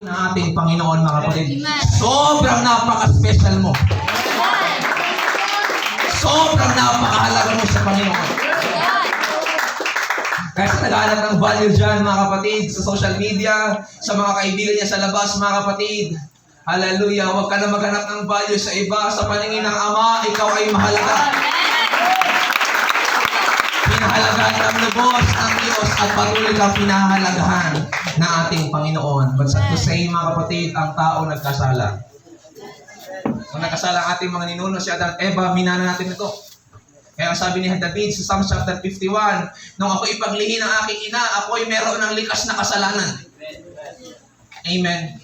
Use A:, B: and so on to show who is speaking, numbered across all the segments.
A: ng ating Panginoon, mga kapatid. Sobrang napaka-special mo. Sobrang napakahalaga mo sa Panginoon. Kaya sa naghahanap ng value dyan, mga kapatid, sa social media, sa mga kaibigan niya sa labas, mga kapatid, hallelujah, huwag ka na maghanap ng value sa iba. Sa paningin ng Ama, ikaw ay mahalaga. Pinahalagahan ng lubos ng Diyos at patuloy kang pinahalagahan ng ating Panginoon. But to say, mga kapatid, ang tao nagkasala. Kung nagkasala ang ating mga ninuno, si Adan at Eva, minana natin ito. Kaya sabi ni David sa Psalm chapter 51, nung ako ipaglihi ng aking ina, ako'y meron ng likas na kasalanan. Amen.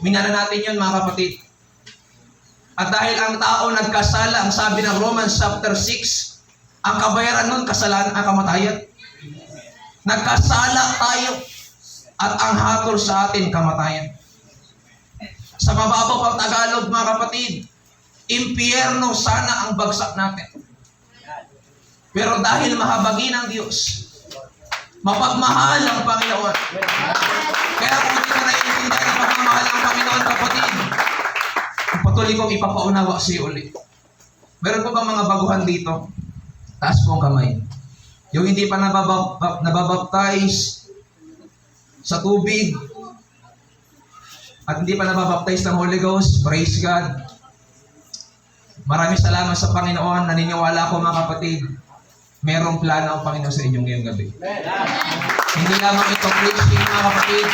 A: Minana natin yun, mga kapatid. At dahil ang tao nagkasala, ang sabi ng Romans chapter 6, ang kabayaran nun, kasalanan ang kamatayan. Nagkasala tayo at ang hatol sa atin, kamatayan. Sa mababaw pang Tagalog, mga kapatid, impyerno sana ang bagsak natin. Pero dahil mahabagin ang Diyos, mapagmahal ang Panginoon. Kaya kung hindi ka naiintindihan ang pagmamahal ng Panginoon, kapatid, patuloy kong ipapaunawa sa iyo ulit. Meron po ba mga baguhan dito? Taas po ang kamay. Yung hindi pa nababaptize sa tubig at hindi pa nababaptize ng Holy Ghost, praise God. Maraming salamat sa Panginoon. Naniniwala ako, mga kapatid, merong plano ang Panginoon sa inyong ngayong gabi. Hindi lamang ito preaching, mga kapatid,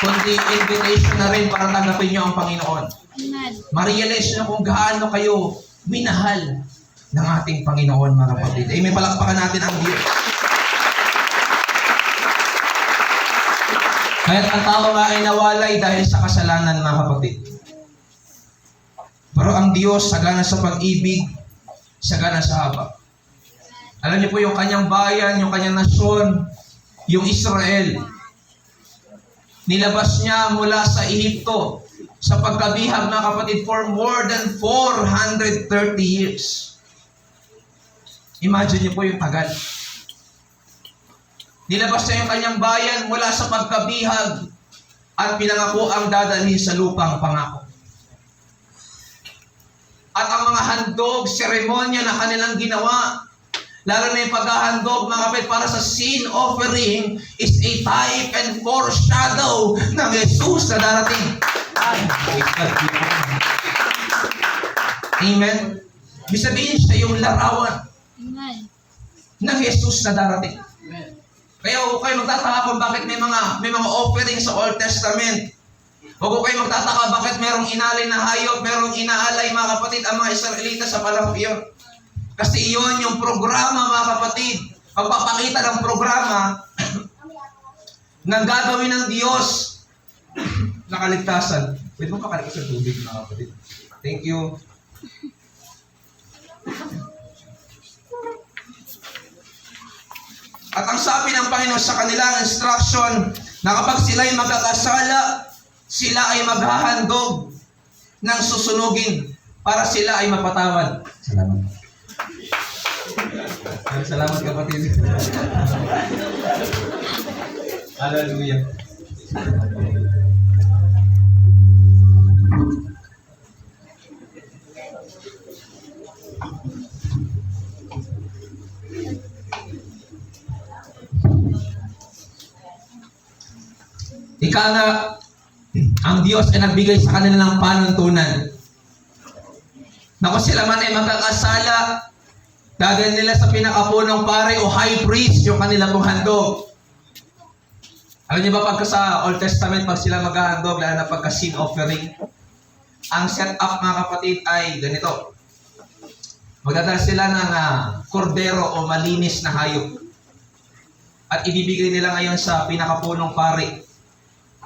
A: kundi invitation na rin para tanggapin nyo ang Panginoon. Ma-realize nyo kung gaano kayo minahal ng ating Panginoon, mga kapatid. Amen. Palakpakan natin ang Diyos. Kahit ang tao nga ay nawalay dahil sa kasalanan, mga kapatid. Pero ang Diyos, sagana sa pag-ibig, sagana sa habag. Alam niyo po yung kanyang bayan, yung kanyang nasyon, yung Israel. Nilabas niya mula sa Ehipto sa pagkabihag, mga kapatid, for more than 430 years. Imagine niyo po yung tagal. Nilabas niya yung kanyang bayan mula sa pagkabihag at pinangako ang dadalhin sa lupang pangako. At ang mga handog, seremonya na kanilang ginawa, lalo na yung paghahandog, mga kapatid, para sa sin offering is a type and foreshadow ng Jesus na darating. Amen. Ibig sabihin siya yung larawan ng Jesus na darating. Kaya huwag kayo magtataka kung bakit may mga offering sa Old Testament. Huwag kayo magtataka bakit merong inalay na hayop, merong inaalay, mga kapatid, ang mga Israelita sa panahon iyon. Kasi iyon yung programa, mga kapatid. Pagpapakita ng programa ng gagawin ng Diyos na kaligtasan. Pwede mo pakaligtas sa tubig, mga kapatid. Thank you. At ang sabi ng Panginoon sa kanilang instruction na kapag sila'y magkakasala, sila ay maghahandog ng susunugin para sila ay mapatawad. Salamat. Salamat, kapatid. Hallelujah. Ika nga, ang Diyos ay nagbigay sa kanila ng panuntunan. Na kung sila man ay magkakasala, dadalhin nila sa pinakapunong pare o high priest yung kanila pong handog. Alam niyo ba pagka sa Old Testament, pag sila maghahandog, lalo na pagka sin offering, ang setup, mga kapatid, ay ganito. Magdadala sila ng kordero o malinis na hayop. At ibibigay nila ngayon sa pinakapunong pare.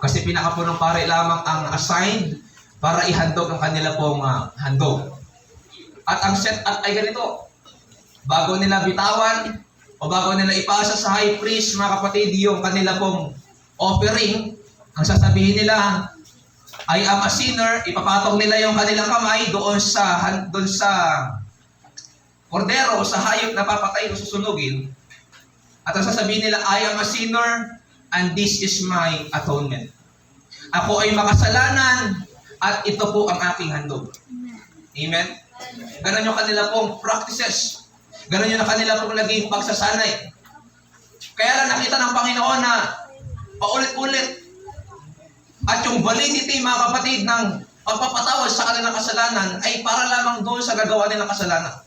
A: Kasi pinakapunong pare lamang ang assigned para ihandog ang kanila pong handog. At ang setup ay ganito. Bago nila bitawan o bago nila ipasa sa high priest, mga kapatid, yung kanila pong offering, ang sasabihin nila ay am a sinner, ipapatong nila yung kanilang kamay doon sa kordero o sa hayop na papatay o susunugin. At ang sasabihin nila, I am a sinner and this is my atonement. Ako ay makasalanan at ito po ang aking handog. Amen? Ganon yung kanila pong practices. Ganon yung kanila pong naging pagsasanay. Kaya lang nakita ng Panginoon na paulit-ulit. At yung validity, mga kapatid, ng pagpapatawad sa kanilang kasalanan ay para lamang doon sa gagawa nilang kasalanan.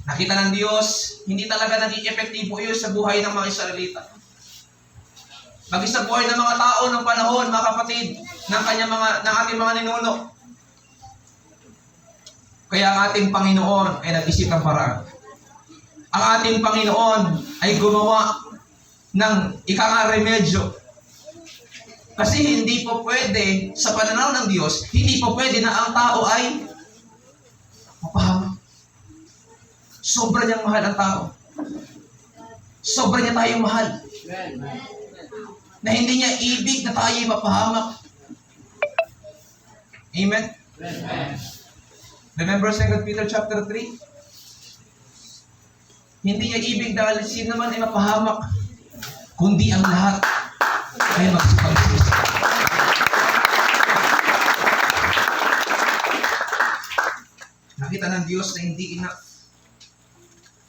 A: Nakita ng Diyos, hindi talaga naging epektibo yun sa buhay ng mga Israelita. Maging sa buhay ng mga tao ng panahon, mga kapatid, ng ating mga ninuno. Kaya ang ating Panginoon ay nag-isip ng paraan. Ang ating Panginoon ay gumawa ng remedyo. Kasi hindi po pwede, sa pananaw ng Diyos, hindi po pwede na ang tao ay mapahamak. Sobra niyang mahal ang tao. Sobra niya tayong mahal. Na hindi niya ibig na tayo mapahamak. Amen? Remember 2 Peter chapter 3? Hindi niya ibig dahil sino naman ay mapahamak, kundi ang lahat ay magsipagsisi. Nakita ng Diyos na hindi enough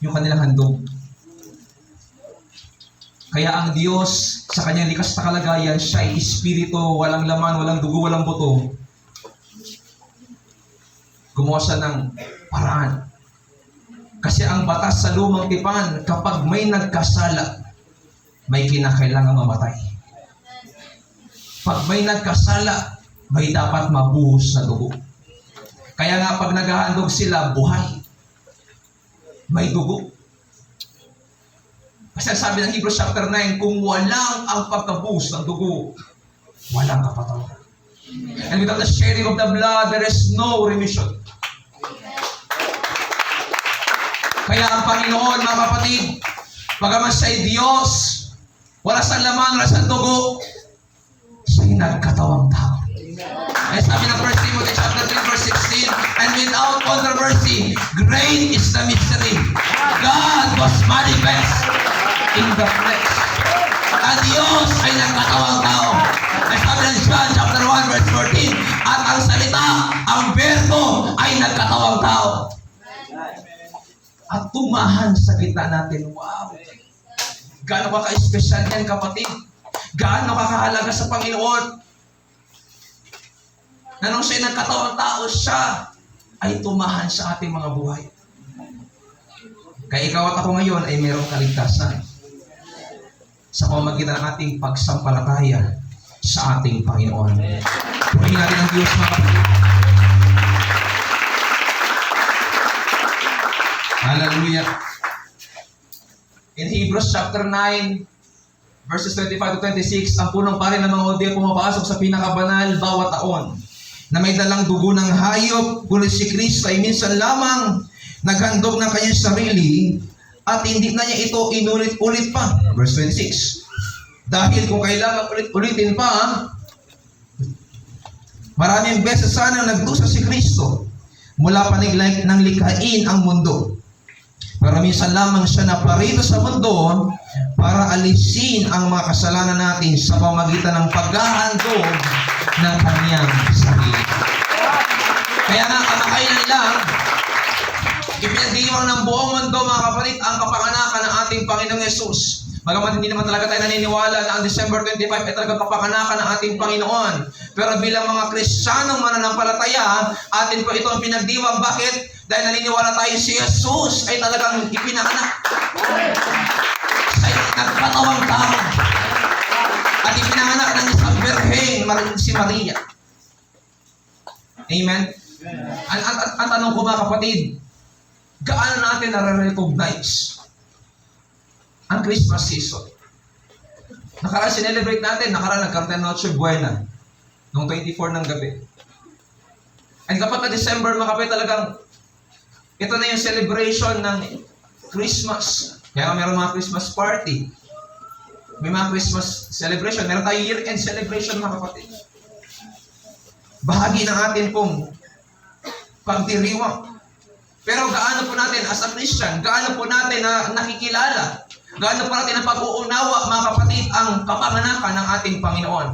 A: yung kanilang handog. Kaya ang Diyos, sa kanyang likas na kalagayan, siya ay espiritu, walang laman, walang dugo, walang buto. Gumawa siya ng paraan. Kasi ang batas sa lumang tipan, kapag may nagkasala, may kinakailangang mamatay. Pag may nagkasala, may dapat mabuhos na dugo. Kaya nga pag naghahandog sila, buhay. May dugo. Kasi sabi ng Hebrews chapter 9, kung walang ang pagkabuhos ng dugo, walang kapatawaran. And without the shedding of the blood, there is no remission. Kaya ang Panginoon, mga kapatid, pagaman siya'y Diyos, wala sa laman, wala sa dugo, siya'y nagkatawang tao. Ay sabi ng 1 Timothy chapter 3 verse 16, and without controversy, great is the mystery. God was manifest in the flesh. Ang Diyos ay nagkatawang tao. Ay sabi ng John chapter 1 verse 14, at ang salita, ang Verbo ay nagkatawang tao. At tumahan sa gitna natin. Wow! Gaano ka ka-espesyal yan, kapatid? Gaano ka kahalaga sa Panginoon? Na nung siya'y nagkatawang tao, siya ay tumahan sa ating mga buhay. Kaya ikaw at ako ngayon ay mayroong kaligtasan sa pamamagitan ng ating pagsampalataya sa ating Panginoon. Purihin natin ang Diyos, mga kapatid. Hallelujah. In Hebrews chapter 9, verses 25 to 26, ang punong pari ng mga Hudyo pumapasok sa pinakabanal bawat taon na may dalang dugo ng hayop, ngunit si Kristo ay minsan lamang naghandog ng kanyang sarili at hindi na niya ito inulit-ulit pa. Verse 26. Dahil kung kailangan ulit-ulitin pa, maraming beses sana nagdusa si Kristo mula pa nang likhain ang mundo. Pero minsan lamang siya naparito sa mundo para alisin ang mga kasalanan natin sa pamamagitan ng paghahandog ng kanyang sarili. Kaya nga, kamakailan lang, ipinagdiwang ng buong mundo, mga kapatid, ang kapanganakan ng ating Panginoong Yesus. Bagamat hindi naman talaga tayo naniniwala na ang December 25 ay talagang kapanganakan ng ating Panginoon. Pero bilang mga Kristiyanong mananampalataya, atin po ito ang pinagdiwang. Bakit? Dahil naniniwala tayo si Jesus ay talagang ipinanganak. Siya ay nagkatawang tao. At ipinanganak ng isang birhen, si Maria. Amen? Ang tanong ko, mga kapatid, gaano natin nare-recognize ang Christmas season? Nakaraan sinelebrate natin, nagkaroon ng Noche Buena noong 24 ng gabi. And kapag na December, mga kapatid, talagang ito na yung celebration ng Christmas. Kaya meron mga Christmas party. May mga Christmas celebration. Meron tayo year-end celebration, mga kapatid. Bahagi ng atin pong pagdiriwang. Pero gaano po natin as a Christian, gaano po natin na nakikilala, gaano po natin na pag-uunawa, mga kapatid, ang kapanganakan ng ating Panginoon.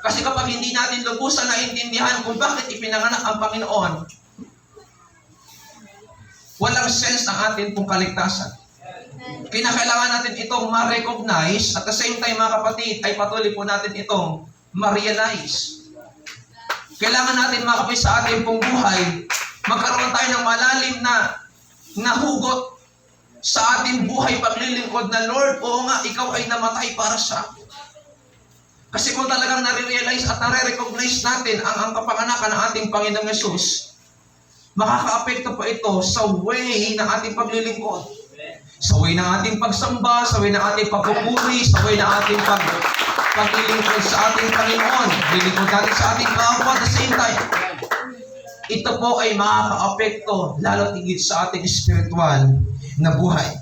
A: Kasi kapag hindi natin lubusan na intindihan kung bakit ipinanganak ang Panginoon, walang sense ang atin pong kaligtasan. Kinakailangan natin itong ma-recognize at the same time, mga kapatid, ay patuloy po natin itong ma-realize. Kailangan natin, mga kapatid, sa ating pong buhay, magkaroon tayo ng malalim na hugot sa ating buhay paglilingkod na, Lord, oo nga, ikaw ay namatay para sa akin. Kasi kung talagang nare-realize at nare-recognize natin ang kapanganakan ng ating Panginoong Yesus, makaka-apekto po ito sa way ng ating paglilingkod. Sa way ng ating pagsamba, sa way ng ating pagpupuri, sa way ng ating paglilingkod sa ating Panginoon. Lilingkod natin sa ating kapwa at the same time. Ito po ay makaka-apekto lalo tigit sa ating spiritual na buhay.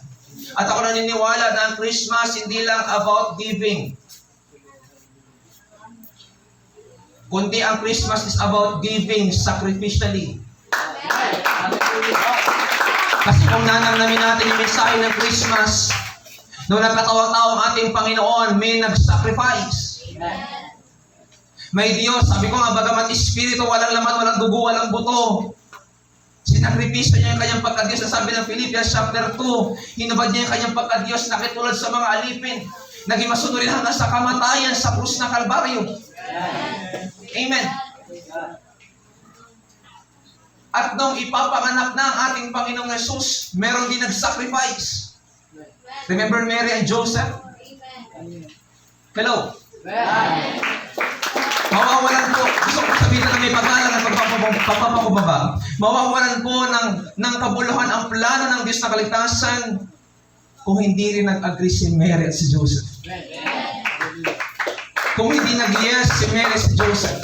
A: At ako naniniwala na ang Christmas hindi lang about giving, kundi ang Christmas is about giving sacrificially. Kasi kung nanamnamin natin yung mensahe ng Christmas, noong nagkatawa-tawa ang ating Panginoon, may nag-sacrifice. May Diyos, sabi ko nga, bagamat Espiritu, walang laman, walang dugo, walang buto. Sinakripisyo niya yung kanyang pagka-Diyos. Sabi ng Philippians chapter 2, hinubad niya yung kanyang pagka-Diyos, nakitulad sa mga alipin. Naging masunurin hanggang sa kamatayan sa krus ng Kalbaryo. Amen. At nung ipapanganak na ang ating Panginoong Yesus, meron din nag-sacrifice. Remember Mary and Joseph? Hello? Mawawalan po, gusto ko sabihin na may pagkalang at pagpapakubaba. Mawawalan po ng kabuluhan ang plano ng Diyos na kaligtasan kung hindi rin nag-agree si Mary at si Joseph. Kung hindi nag-yes si Mary at si Joseph.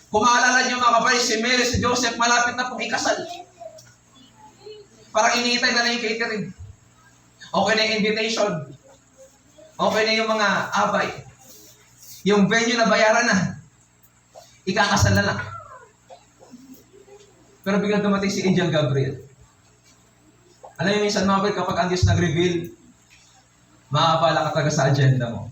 A: Kung maalala niyo mga kapatid, si Mary at si Joseph malapit na pong ikasal. Parang iniintay na yung catering. Okay na yung invitation. Okay na yung mga abay. Yung venue na bayaran na. Ikakasal na lang. Pero biglang dumating si Angel Gabriel. Alam niyo minsan mga kapatid, kapag ang Diyos nag-reveal, makakapala ka talaga sa agenda mo.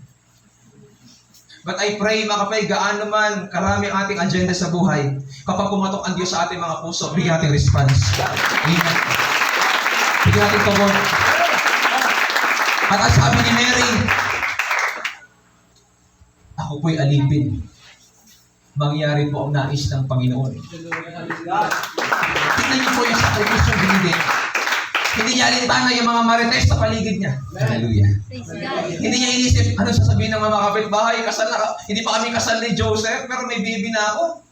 A: But I pray mga kapatid, gaano man karami ang ating agenda sa buhay, kapag kumatok ang Diyos sa ating mga puso, bigyan natin response. Amen. Bigyan natin tugon. At ang sabi ni Mary, ako po'y alipin. Mangyari po ang nais ng Panginoon. Tignan niyo po yung sakripisyo yung binigay. Hindi niya alintana yung mga marites sa paligid niya. Hallelujah. Hindi niya inisip, ano sasabihin ng mga kapitbahay, kasal na, hindi pa kami kasal ni Joseph, pero may baby na ako.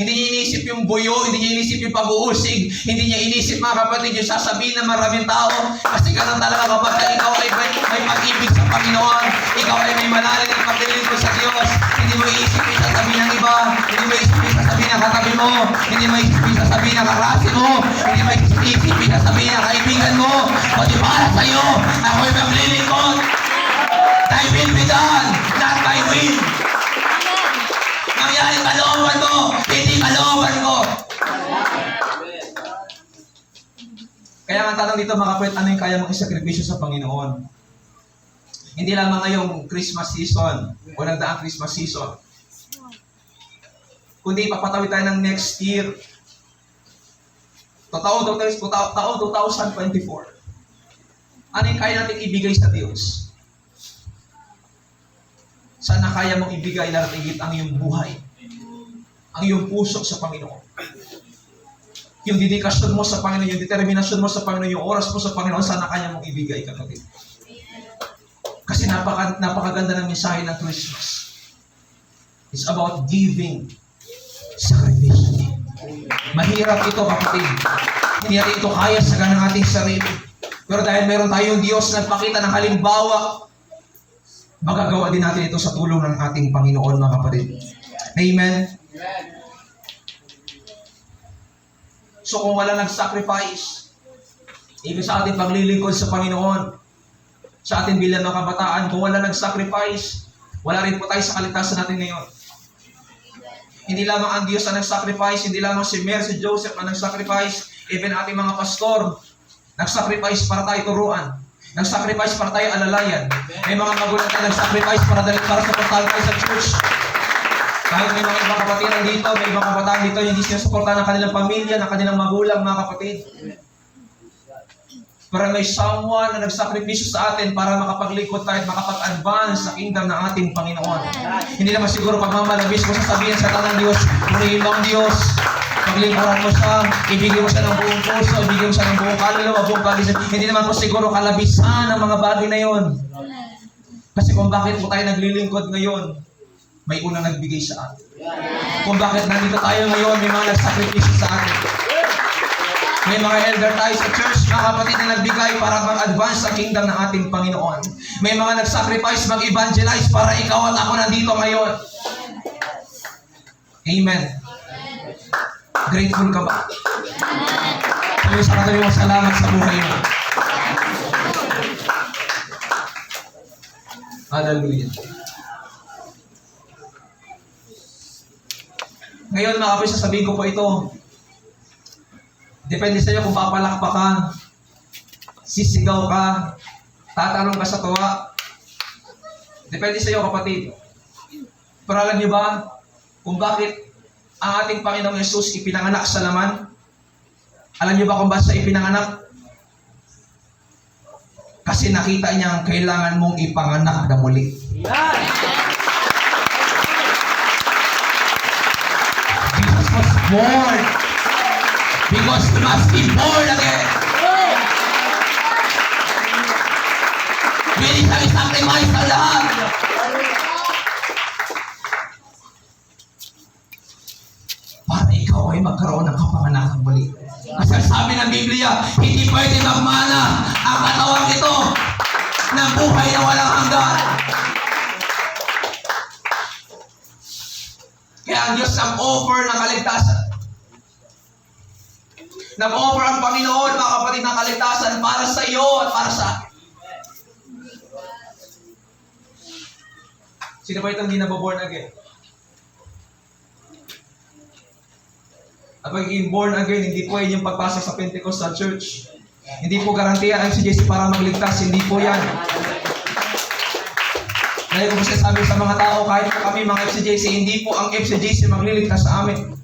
A: Hindi niya inisip yung buyo, hindi niya inisip yung pag-uusig, hindi niya inisip mga kapatid yung sasabihin ng maraming tao. Kasi ganun talaga kapag ikaw ay may pag-ibig sa Panginoon, ikaw ay may malalim ng paglilingkod sa Diyos, hindi mo iisip yung sasabihin ng iba, hindi mo iisip yung sasabihin ng katabi mo, hindi mo iisip yung sasabihin ng kaklase mo, hindi mo iisip yung sasabihin ng kaibigan mo, o di para sa'yo, ako'y maglilingkod. Thy will be done, not thy will. Nangyari kalooban mo, hindi kalooban ko. Kaya ang tanong dito mga kapatid, ano yung kaya mong isakripisyo sa Panginoon? Hindi lamang ngayong Christmas season o nagdaang Christmas season, kundi papatawid tayo ng next year, taong 2024. Ano yung kaya natin ibigay sa Diyos? Sana kaya mong ibigay lalo higit ang iyong buhay, ang iyong puso sa Panginoon. Yung dedikasyon mo sa Panginoon, yung determinasyon mo sa Panginoon, yung oras mo sa Panginoon, sana kaya mong ibigay, kapatid. Kasi napakaganda ng mensahe ng Christmas. It's about giving sacrificially. Mahirap ito, kapatid. Hindi natin ito kaya sa ganang ating sarili. Pero dahil meron tayong Diyos na nagpakita ng halimbawa, magagawa din natin ito sa tulong ng ating Panginoon, mga kapatid. Amen? So kung wala nag-sacrifice, ibig sa ating paglilingkod sa Panginoon, sa ating bilang ng kabataan, kung wala nag-sacrifice, wala rin po tayo sa kaligtasan natin ngayon. Hindi lamang ang Diyos ang nag-sacrifice, hindi lamang si Mary, si Joseph ang nag-sacrifice, even ating mga pastor, nag-sacrifice para tayo turuan. Nag-sacrifice para tayo alalayan. May mga magulang tayo nag-sacrifice para supportahan tayo sa church. Kahit may mga ibang kapatiran dito, may ibang kabataan dito, hindi sinusuportahan ng kanilang pamilya, ng kanilang magulang, mga kapatid. Para may someone na nagsakripisyo sa atin para makapaglikod tayo at makapag-advance sa kingdom ng ating Panginoon. Hindi naman siguro pagmamalabis mo sasabihin sa tanang Diyos, purihin mo ang Diyos, paglingkuran mo siya, ibigay mo siya ng buong puso, ibigay mo siya ng buong kaluluwa, buong pag-isip. Hindi naman po siguro kalabisan ang mga bagay na yon. Kasi kung bakit po tayo naglilingkod ngayon, may unang nagbigay sa atin. Kung bakit nandito tayo ngayon, may mga nagsakripisyo sa atin. May mga elder tayo sa church, mga kapatid na nagbigay para mag-advance sa kingdom ng ating Panginoon. May mga nag-sacrifice, mag-evangelize para ikaw at ako nandito ngayon. Amen. Grateful ka ba? Sabi sa katabi mo, salamat sa buhay mo. Hallelujah. Ngayon, mga kapatid, sasabihin ko po ito. Depende sa iyo kung papalakpak ka, sisigaw ka, tatanong ka sa tuwa. Depende sa iyo, kapatid. Pero alam niyo ba kung bakit ang ating Panginoong Yesus ipinanganak sa laman? Alam niyo ba kung bakit siya ipinanganak? Kasi nakita niya ang kailangan mong ipanganak na muli. Jesus was born because we must be born again. Pwede siyang isacrifice ang lahat. Para ikaw ay magkaroon ng kapanganakang muli. Kasi sabi ng Biblia, hindi pwede magmana ang katawang ito ng buhay na walang hanggan. Kaya ang Diyos nag-offer ng kaligtasan. Nag-offer ang Panginoon, mga kapatid, ng kaligtasan para sa iyo at para sa akin. Sino ba itong hindi nababorn again? At pagiging born again, hindi po yan yung pagpasok sa Pentecostal Church. Hindi po garantiya ang FCJC para magligtas. Hindi po yan. Dahil kung sabi sa mga tao, kahit po kami mga FCJC, hindi po ang FCJC magliligtas sa amin.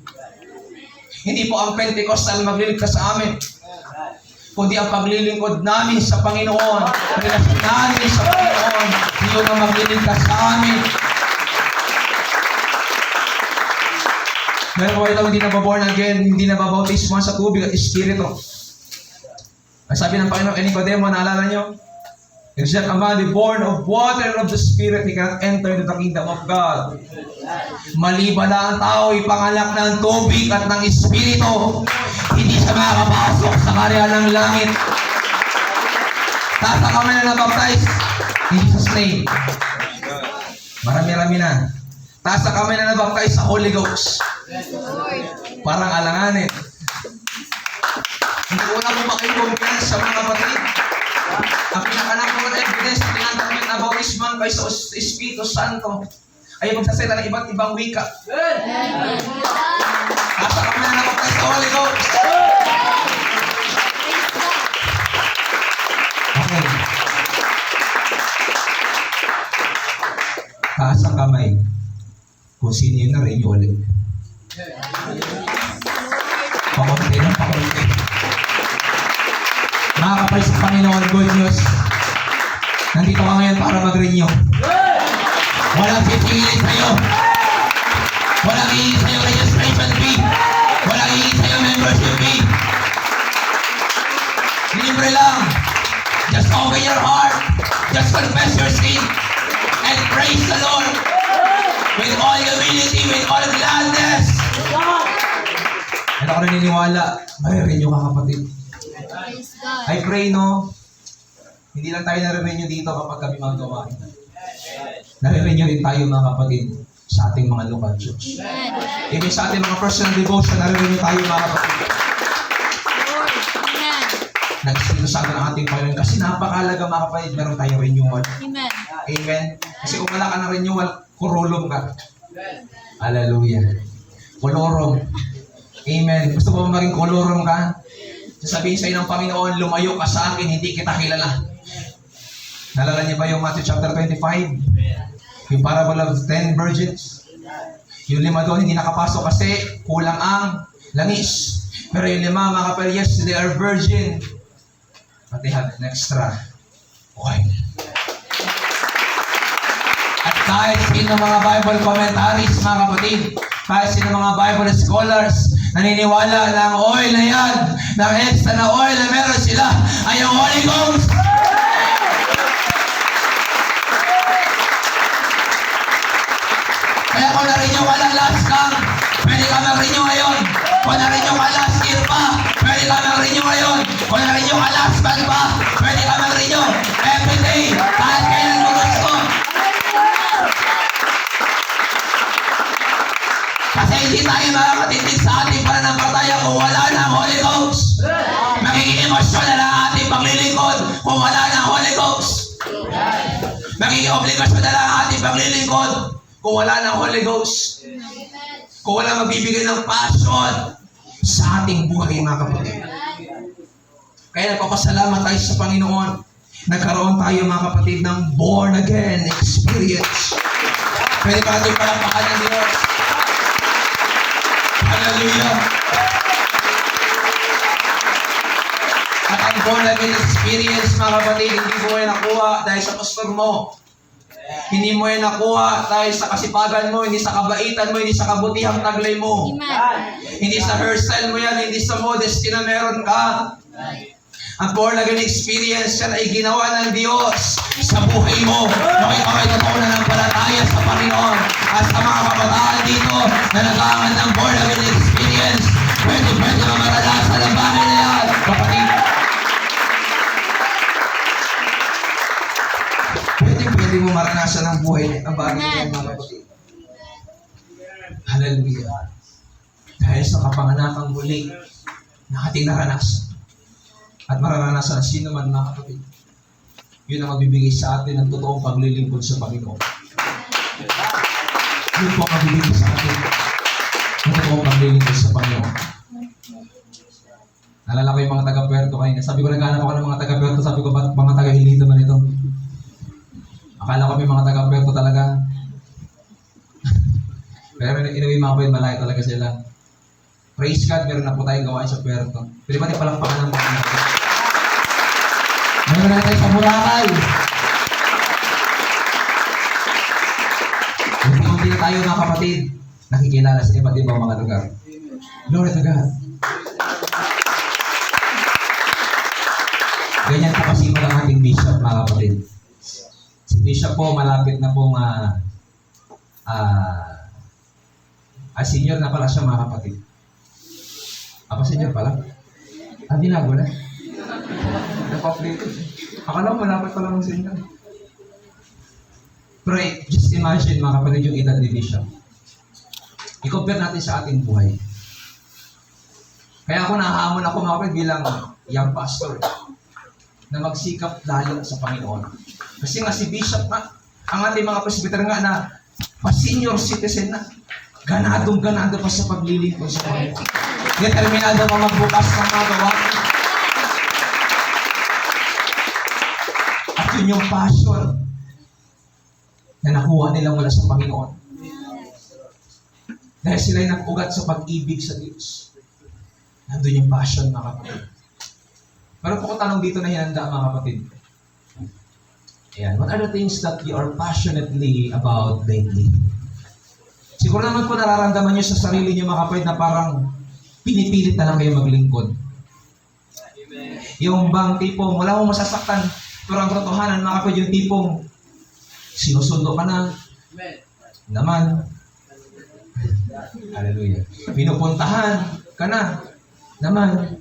A: Hindi po ang Pentecostal magliligtas sa amin. Kundi ang paglilingkod namin sa Panginoon, relasyon namin sa Panginoon, yun ang magliligtas sa amin. Meron po ito hindi nababorn again, hindi nababautismo sa tubig at Espiritu. Ang sabi ng Panginoon kay Nicodemo, naalala nyo? Except a man be born of water and of the Spirit, he cannot enter into the kingdom of God. Maliban na ang tao ipanganak ng tubig at ng Espiritu, hindi siya makakapasok sa karya ng langit. Tata kami na nabaptize in Jesus' name. Marami-rami na. Tasa kami na nabaptize sa Holy Ghost. Parang alanganin. Hindi ko na po makikumpiyan sa mga kapatid. Ang pinaka-number one evidence na tinatawag na bautisman kay sa Espiritu Santo ay magsasalita ng iba't ibang wika. Tasa kami na nabaptize sa Holy Ghost. Okay. Taas ang kamay kung sino yun na rin yung ulit. Pakunti ng pakunti. Mga kapal sa Panginoon, good news. Nandito ka ngayon para mag-renew. Walang pipilin sa'yo. Walang hihingi sa'yo registration fee. Walang hihingi sa'yo membership fee. Libre lang. Just open your heart. Just confess your sin. And praise the Lord. With all humility, with all gladness. Ano ako naniniwala? May-renew ka, kapatid. I pray, no? Hindi lang tayo nare-renew dito kapag kami magawa. Nare-renew rin tayo, mga kapatid, sa ating mga local church. Even sa ating mga personal devotion, nare-renew tayo, mga kapatid. Nag-Espiritu Santo ng ating Panginoon. Kasi napakalaga, mga kapatid, meron tayong renewal. Amen. Amen. Kasi kung wala ka ng renewal, kurulong ka. Hallelujah. Kolorong. Amen. Gusto mo maging kolorong ka? Sasabihin sa'yo ng Panginoon, lumayo ka sa akin, hindi kita kilala. Nalala niyo ba yung Matthew chapter 25? Yung parable of 10 virgins? Yung 5 doon hindi nakapasok kasi kulang ang langis. Pero yung 5, mga kapal, yes, they are virgin. But they have an extra oil. At kahit sino mga Bible commentaries, mga kapatid, kahit sino mga Bible scholars, naniniwala na ang oil na yan, ng extra na oil na meron sila, ay ang Holy Ghost. Kaya kung na-renew ka lang last camp, pwede ka mag-renew ngayon. Kung na-renew ka last year pa, pwede ka mag-renew ngayon. Kung na-renew ka last month pa, pwede ka mag-renew. Every day, kahit kailan mo gusto. Kasi hindi tayo makakatindig sa ating pananampalataya kung wala ng Holy Ghost. Magiging emosyon na ang ating paglilingkod kung wala ng Holy Ghost. Magiging obligasyon na lang ang ating paglilingkod kung wala ng Holy Ghost. Kung wala magbibigay ng passion sa ating buhay, mga kapatid. Kaya nagpapasalamat tayo sa Panginoon. Nagkaroon tayo, mga kapatid, ng born again experience. Pwede ba natin palapakan ng Diyos? Hallelujah! At ang born again experience, mga kapatid, hindi mo yan nakuha dahil sa pastor mo. Hindi mo yan nakuha dahil sa kasipagan mo, hindi sa kabaitan mo, hindi sa kabutihang taglay mo. Hindi sa hairstyle mo yan, hindi sa modesty na meron ka. Ang born again experience yan ay ginawa ng Diyos sa buhay mo. Nung ikaw ay totoo na ng palataya sa Panginoon. At sa mga kabataan dito na nag-aangan ng born again experience, pwede na maranasan ang bagay na yan. Kapatid, pwede mo maranasan ang buhay ang bagay na yan, mga kapatid. Hallelujah. Dahil sa kapanganakang muli na ating naranasan at mararanasan sino man, mga kapatid, yun ang magbibigay sa atin ng totoong paglilingkod sa Panginoon. Yun po ang magbibigay sa atin ng totoong paglilingkod sa Panginoon. Nalala ko yung mga taga-Puerto kanina. Sabi ko, naghanap ako ng mga taga-Puerto. Sabi ko, ba't mga taga-Hilito man ito? Akala ko may mga taga-Puerto talaga. Pero anyway, mga kapatid, malayo talaga sila. Praise God, meron na po tayong gawain sa Puerto. Pwede ba tayo palakpakan ng mga natin? Meron na tayo sa Boracay. Unti-unti na tayo, mga kapatid, nakikilala sa iba't ibang mga lugar. Glory to God. Ganyan po kasi mo ang ating bishop, mga kapatid. Si bishop po, malapit na pong senior na pala siya, mga kapatid. Senior pala? Binago na? Napa-update. Akala ko malapit pala mong senior. Pero just imagine, mga kapatid, yung edad ni bishop. I-compare natin sa ating buhay. Kaya ako nahahamon ako, mga kapatid, bilang young pastor na magsikap lalo sa Panginoon. Kasi nga si bishop na, ang ating mga presbyter nga na pa-senior citizen na, ganado pa sa paglilingkod sa Panginoon. Determinado pa magbukas ng mga gawain. At yun yung passion na nakuha nila mula sa Panginoon. Dahil sila'y nag-ugat sa pag-ibig sa Diyos. Nandun yung passion, mga kapatid. Pero po ko tanong dito na hinanda, mga kapatid. Ayan, what are the things that you are passionately about lately? Siguro naman po nararamdaman nyo sa sarili nyo, mga kapatid, na parang pinipilit na lang kayo maglingkod. Amen. Yung bang tipong, wala mong masasaktan, pero ang totohanan, mga kapatid, yung tipong, sinusundo ka na, naman, hallelujah, pinupuntahan ka na, naman,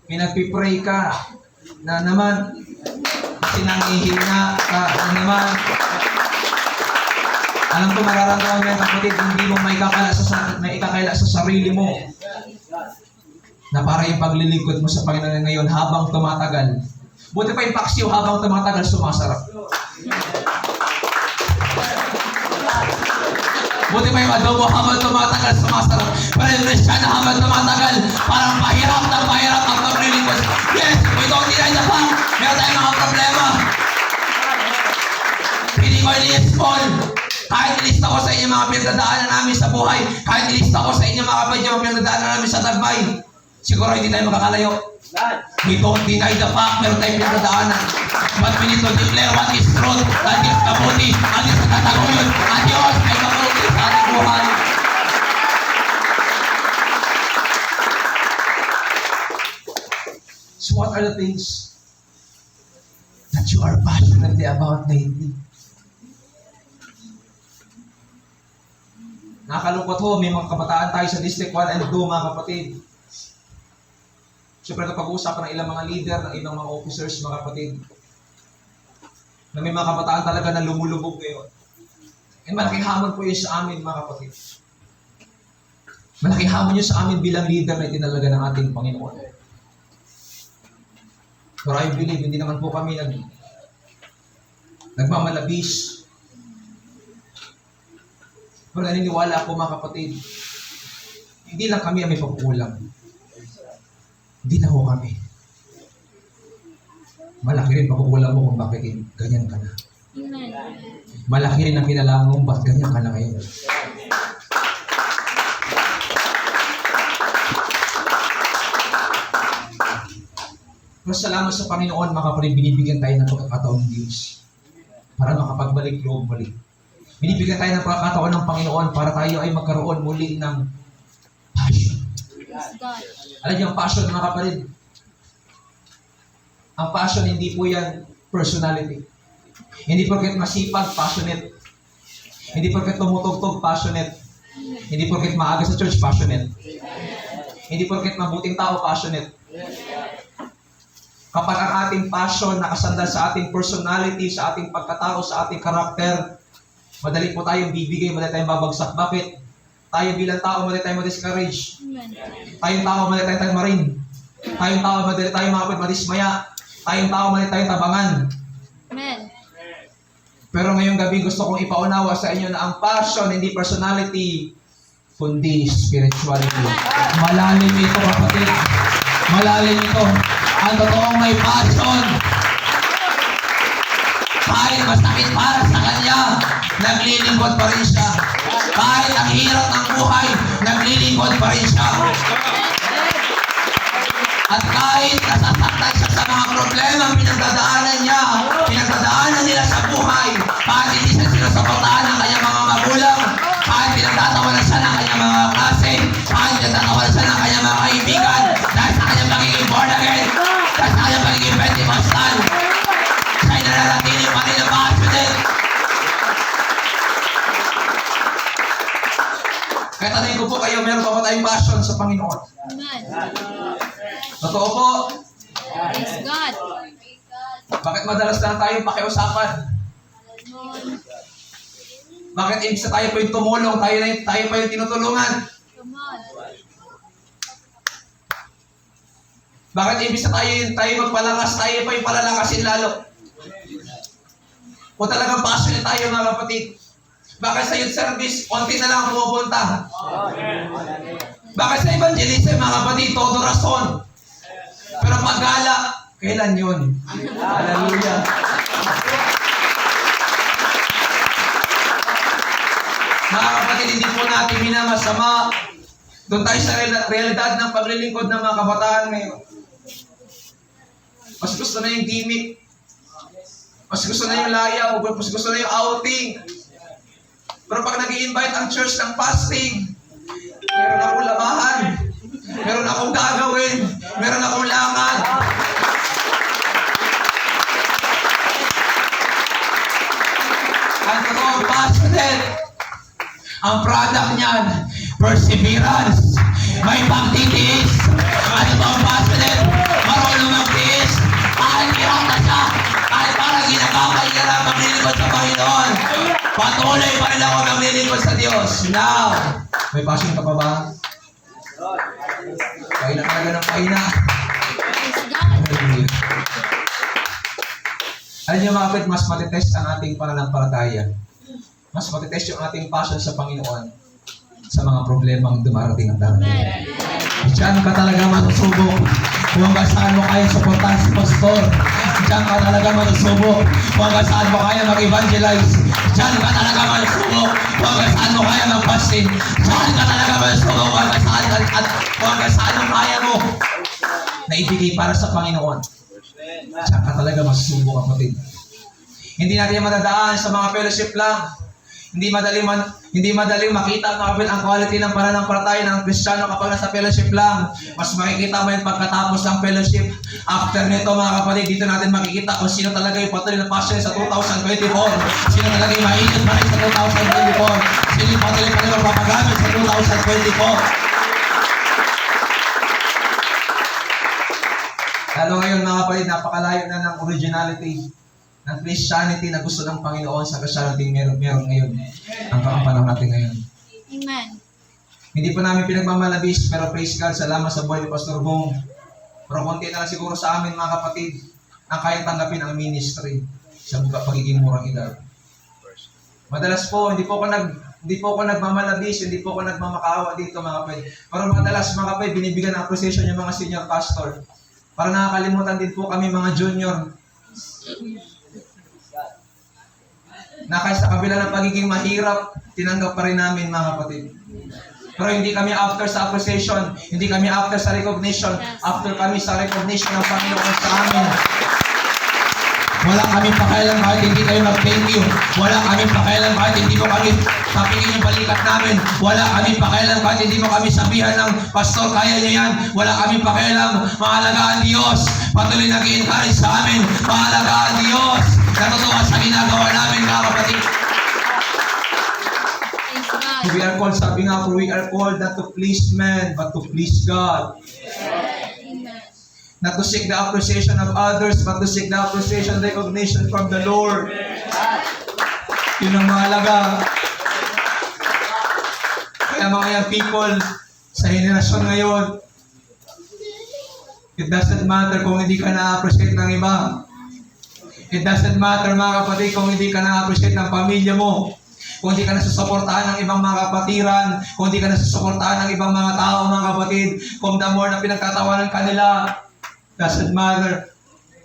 A: pinagpipray ka, na naman, sinangihina ka, na naman. Alam ko mararamdaman mo yan, kapatid, hindi mo may ikakaila sa sarili mo na para yung paglilingkod mo sa Panginoon ngayon habang tumatagal. Buti pa yung paksiw habang tumatagal, sumasarap. Buti pa yung adobo habang tumatagal, sumasarap. Pero yung Christian habang tumatagal, parang pahirap ang paglilingkod purpose. Yes, we don't deny the fact. Meron tayong mga problema. Hindi ko i-respond. Kahit ilista ko sa inyo mga pinagdadaanan namin sa buhay, kahit ilista ko sa inyo mga kapatid yung mga pinagdadaanan namin sa tagbay, siguro hindi tayo makakalayo. We don't deny the fact, meron tayong pinagdadaanan. But we need to declare what is truth. Ang Diyos kaputi, ang Diyos kataguyod, ang Diyos ay mabuti sa ating buhay. So what are the things that you are passionately about lately? Nakakalungkot ho, may mga kabataan tayo sa District 1 and 2, mga kapatid. Siyempre, napag-uusapan ng ilang mga leader, ng ilang mga officers, mga kapatid, na may mga kabataan talaga na lumulubog ngayon. And malaking hamon po yun sa amin, mga kapatid. Malaking hamon yun sa amin bilang leader na itinalaga ng ating Panginoon. Pero I believe, hindi naman po kami nagmamalabis. Pero naniniwala ako, mga kapatid, hindi lang kami ang may pagkukulang. Hindi na ho kami. Malaki rin pagkukulang mo kung bakit ganyan ka na. Malaki rin ang kinalaman mo bakit ganyan ka na ngayon. Pero salamat sa Panginoon, mga kapatid, binibigyan tayo ng pagkakataon ng Diyos para makapagbalik loob balik. Binibigyan tayo ng pagkakataon ng Panginoon para tayo ay magkaroon muli ng passion. Alam niyo ang passion, mga kapatid? Ang passion, hindi po yan personality. Hindi porket masipag, passionate. Hindi porket tumutugtog, passionate. Hindi porket maaga sa church, passionate. Hindi porket mabuting tao, passionate. Kapag ang ating passion nakasandal sa ating personality, sa ating pagkatao, sa ating karakter, madali po tayong bibigay, madali tayong babagsak. Bakit? Tayo bilang tao, madali tayong ma-discourage. Tayong tao, madali tayong marin. Tayong tao, madali tayong madismaya. Tayong tao, madali tayong tabangan. Amen. Pero ngayong gabi, gusto kong ipaunawa sa inyo na ang passion, hindi personality, kundi spirituality. Malalim ito, kapatid. Malalim ito. Ang totoong may passion, kahit masakit para sa kanya, naglilingkod pa rin siya. Kahit ang hirap ng buhay, naglilingkod pa rin siya. At kahit nasasaktan siya sa mga problema pinagdadaanan niya, pinagdadaanan nila sa buhay, kahit hindi siya sinusuportahan ng kanyang mga magulang, kahit pinagtatawanan siya ng kanyang mga klase, kahit pinagtatawanan siya ng kanyang mga kaibigan, dahil sa kanyang pagiging born again, dahil sa kanyang pagiging Pentecostal, siya'y nananatili pa rin ang passionate. Kaya tanongin ko po kayo, meron pa ba tayong passion sa Panginoon? Amen. Totoo po.
B: Praise God.
A: Bakit madalas lang tayo pakiusapan? Bakit imbis na tayo po yung tumulong, tayo pa yung tinutulungan?
B: Come on.
A: Bakit imbis na tayo magpalakas, tayo pa yung palalakasin lalo? Kung talagang passionate tayo, mga kapatid, bakit sa youth service, konti na lang pumupunta? Bakit sa evangelism, mga kapatid, todo rason? Pero paggala, kailan yun? Hallelujah. Mga kapatid, hindi po natin minamasama. Doon tayo sa realidad ng paglilingkod ng mga kabataan ngayon. Mas gusto na yung gimmick. Mas gusto na yung layaw. Mas gusto na yung outing. Pero pag nag-i-invite ang church ng fasting, meron akong labahan. Meron akong gagawin. Meron akong lakad. Ang totoong passionate, ang product niyan, perseverance. May pagtitiis. Ang totoong passionate, marunong magtiis. Kahit hirap na siya. Kahit parang ginagapay niya na maglilingkod sa Panginoon. Patuloy pa rin ako maglilingkod sa Diyos. Now, may passion ka pa ba? Paina ka na ng paina. Alam niyo mga kapatid, mas matitest ang ating pananampalataya. Mas matitest yung ating passion sa Panginoon sa mga problemang dumarating ang darating. Diyan ka talaga masusubok. Kung hanggang saan mo kaya suportahan si Pastor, diyan ka talaga magsubok. Kung hanggang saan mo kaya mag-evangelize, diyan ka talaga magsubok. Kung hanggang saan mo kaya mag-fasting, diyan ka talaga magsubok. Kung hanggang saan mo kaya mo na ibigay para sa Panginoon, diyan ka talaga magsubok, kapatid. Hindi natin madadaan sa mga fellowship lang. Hindi madaling makita, mga kapatid, ang quality ng pananampalataya ng Kristiyano kapag nasa fellowship lang. Mas makikita mo yung pagkatapos ng fellowship. After nito, mga kapatid, dito natin makikita kung sino talaga yung patuloy na passion sa 2024. Sino talaga yung mainit pa rin sa 2024. Sino yung patuloy pa rin mapapagamit sa 2024. Lalo ngayon, mga kapatid, napakalayo na ng originality ng Christianity na gusto ng Panginoon sa Christianity meron ngayon. Ang panahon natin ngayon.
B: Amen.
A: Hindi po namin pinagmamalabis, pero praise God, salamat sa buhay ni Pastor Bong. Pero konti na lang siguro sa amin, mga kapatid, ang kayang tanggapin ang ministry sa pagiging murang edad. Madalas po, hindi po ako nagmamalabis, hindi po ako nagmamakaawa dito, mga kapatid. Pero madalas, mga kapatid, binibigyan ng appreciation yung mga senior pastor. Para nakakalimutan din po kami mga junior. Na kahit sa kabila ng pagiging mahirap, tinanggap pa rin namin, mga kapatid. Pero hindi kami after sa appreciation, hindi kami after sa recognition, after kami sa recognition ng Panginoon sa amin. Wala kami pakialam kahit hindi kayo mag-thank you. Wala kami pakialam kahit hindi mo kami tapingin yung balikat namin. Wala kami pakialam kahit hindi mo kami sabihan ng pastor, kaya niyo yan. Wala kami pakialam. Mahalaga ang Diyos. Patuloy nag-i-encourage sa amin. Mahalaga ang Diyos. Natutuwa sa ginagawa namin, mga kapatid.
B: Praise God.
A: We are called, sabi nga po, we are called not to please men, but to please God.
B: Amen.
A: Not to seek the appreciation of others, but to seek the appreciation and recognition from the Lord. Yun ang mahalaga. Kaya mga young people, sa henerasyon ngayon, it doesn't matter kung hindi ka na-appreciate ng iba. It doesn't matter, mga kapatid, kung hindi ka na-appreciate ng pamilya mo. Kung hindi ka nasusuportahan ng ibang mga kapatiran, kung hindi ka nasusuportahan ng ibang mga tao, mga kapatid, kung the more na pinagtatawanan ka nila, doesn't matter.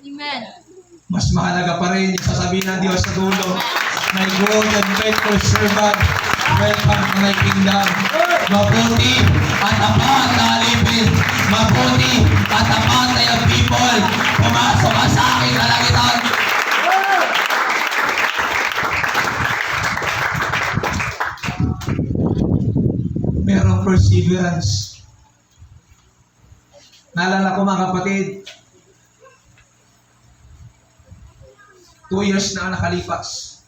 B: Amen.
A: Mas mahalaga pa rin yung sasabihin ng Diyos sa dulo. My good and faithful servant, welcome to my kingdom. Mabuti at tapat na alipin. Mabuti at tapat na yung people. Pumasok ka sa aking kalangitan. Merong perseverance. Naalala ko, mga kapatid, 2 years na ang nakalipas.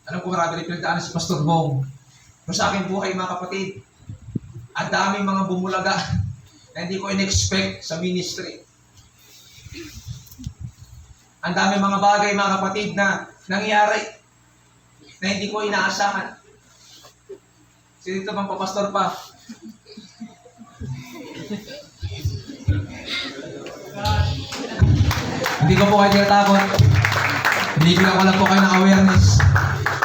A: Alam ko marami rin pinagdaanan si Pastor Bong. Pero sa aking buhay, mga kapatid, ang daming mga bumulaga na hindi ko in-expect sa ministry. Ang daming mga bagay, mga kapatid, na nangyari na hindi ko inaasahan. Sino dito bang papastor pa? Hindi ko po kayo tinatakot. Binibigyan ko lang po kayo ng awareness.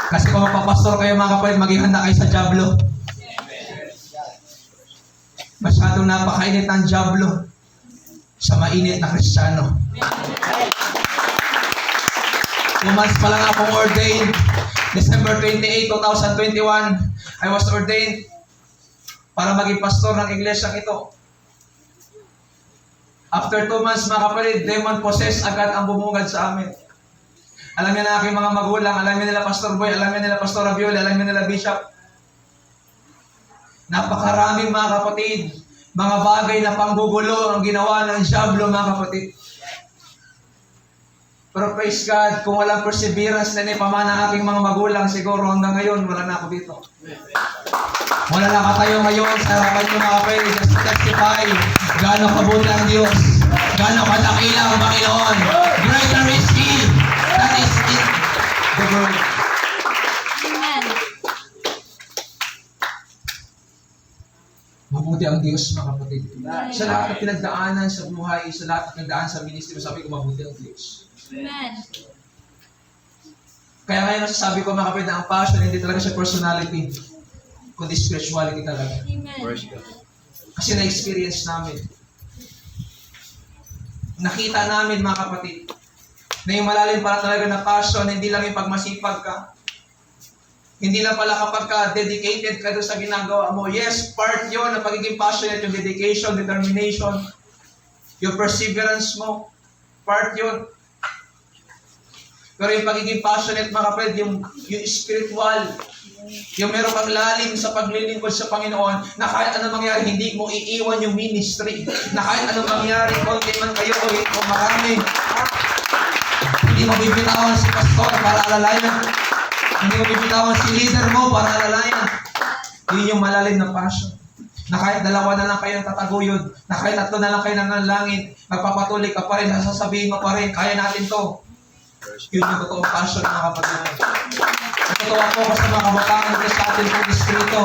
A: Kasi kung magpapastor kayo, mga kapatid, maging handa kayo sa jablo. Masyadong napakainit ang jablo sa mainit na Kristiyano. 2 months pa lang akong ordained. December 28, 2021, I was ordained para maging pastor ng iglesyang ito. After 2 months, mga kapatid, demon possessed agad ang bumungad sa amin. Alam niya na aking mga magulang, alam niya nila Pastor Boy, alam niya nila Pastor Ravioli, alam niya nila Bishop. Napakaraming, mga kapatid, mga bagay na panggugulo ang ginawa ng diablo, mga kapatid. Pero praise God, kung walang perseverance na pamana ng aking mga magulang, siguro hanggang ngayon, wala na ako dito. Wala na ka tayo ngayon sa harapan nyo, mga kapatid, just to testify gaano kabuti ang Diyos, gaano kadakila ang Panginoon. Greater is He that is in the world.
B: Amen.
A: Mabuti ang Diyos, mga kapatid. Sa lahat ng pinagdaanan sa buhay, sa lahat ng pinagdaanan sa ministry, sabi ko, mabuti ang Diyos.
B: Amen.
A: Kaya ngayon nasasabi ko, mga kapatid, na ang passion hindi talaga siya personality, kundi spirituality talaga.
B: Amen.
A: Kasi na-experience namin. Nakita namin, mga kapatid, na yung malalim para talaga na passion, hindi lang yung pagmasipag ka. Hindi lang pala kapag ka dedicated ka doon sa ginagawa mo. Yes, part yon ng pagiging passionate, yung dedication, determination, yung perseverance mo. Part yon. Pero yung pagiging passionate, mga kapatid, yung spiritual, yung meron kang lalim sa paglilingkod sa Panginoon, na kahit anong mangyari, hindi mo iiwan yung ministry. Na kahit anong mangyari, konti man kayo o marami, hindi mo bibitawan si pastor para alalayan. Hindi mo bibitawan si leader mo para alalayan. Yun yung malalim na passion. Na kahit dalawa na lang kayo tataguyod, na kahit tatlo na lang kayo nananalangin, magpapatuloy ka pa rin, sasabihin mo pa rin, kaya natin to. Yun yung totoong passion, mga kapatid. Natutuwa po kasi mga kabataan dito sa atin pong distrito.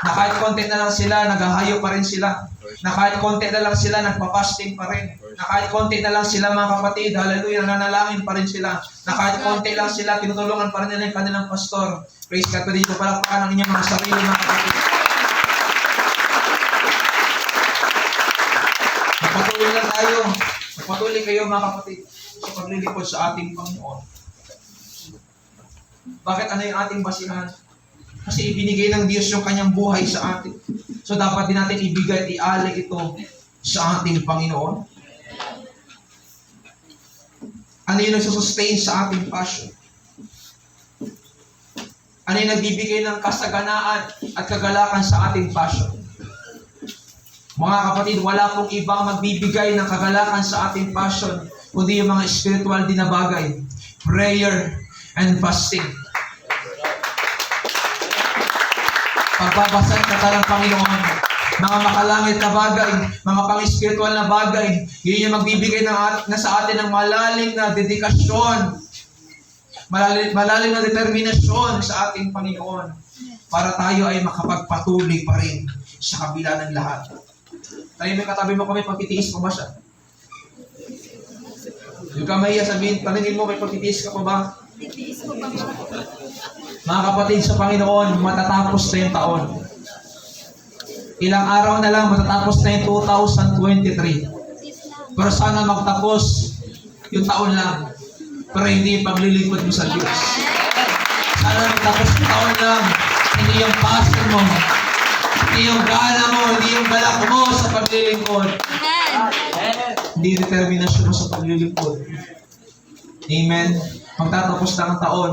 A: Na kahit konti na lang sila, naghahayo pa rin sila. Na kahit konti na lang sila, nagpa-fasting pa rin. Na kahit konti na lang sila, mga kapatid, hallelujah, nananalangin pa rin sila. Na kahit konti lang sila, tinutulungan pa rin nila yung kanilang pastor. Praise God po dito, palakpakan ang inyong mga sarili, mga kapatid. Magpatuloy lang tayo. Magpatuloy kayo, mga kapatid, sa paglilipod sa ating Panginoon. Bakit ano yung ating basihan? Kasi ibinigay ng Diyos yung kanyang buhay sa atin. So dapat din natin ibigay at ialay ito sa ating Panginoon. Ano yung nagsusustain sa ating passion? Ano yung nagbibigay ng kasaganaan at kagalakan sa ating passion? Mga kapatid, wala pong ibang magbibigay ng kagalakan sa ating passion kundi yung mga spiritual din na bagay. Prayer and fasting. Pagbabasal ka ng Panginoon, mga makalangit na bagay, mga pang-spiritual na bagay, yun yung magbibigay na sa atin ng malalim na dedikasyon, malalim na determinasyon sa ating Panginoon para tayo ay makapagpatuloy pa rin sa kabila ng lahat. Tayo may katabi mo kami, pagtitiis pa ba siya? Yung kamay sabihin, tanungin mo, may pagtitiis ka pa ba?
B: Titiis ko pa ba?
A: Mga kapatid sa Panginoon, matatapos na yung taon. Ilang araw na lang matatapos na yung 2023. Pero sana magtapos yung taon lang. Pero hindi yung paglilingkod mo sa Diyos. Sana magtapos yung taon lang. Hindi yung passion mo. Hindi yung gana mo. Hindi yung galak mo sa paglilingkod.
B: Amen.
A: Hindi yung determinasyon mo sa paglilingkod. Amen. Magtatapos lang ang taon.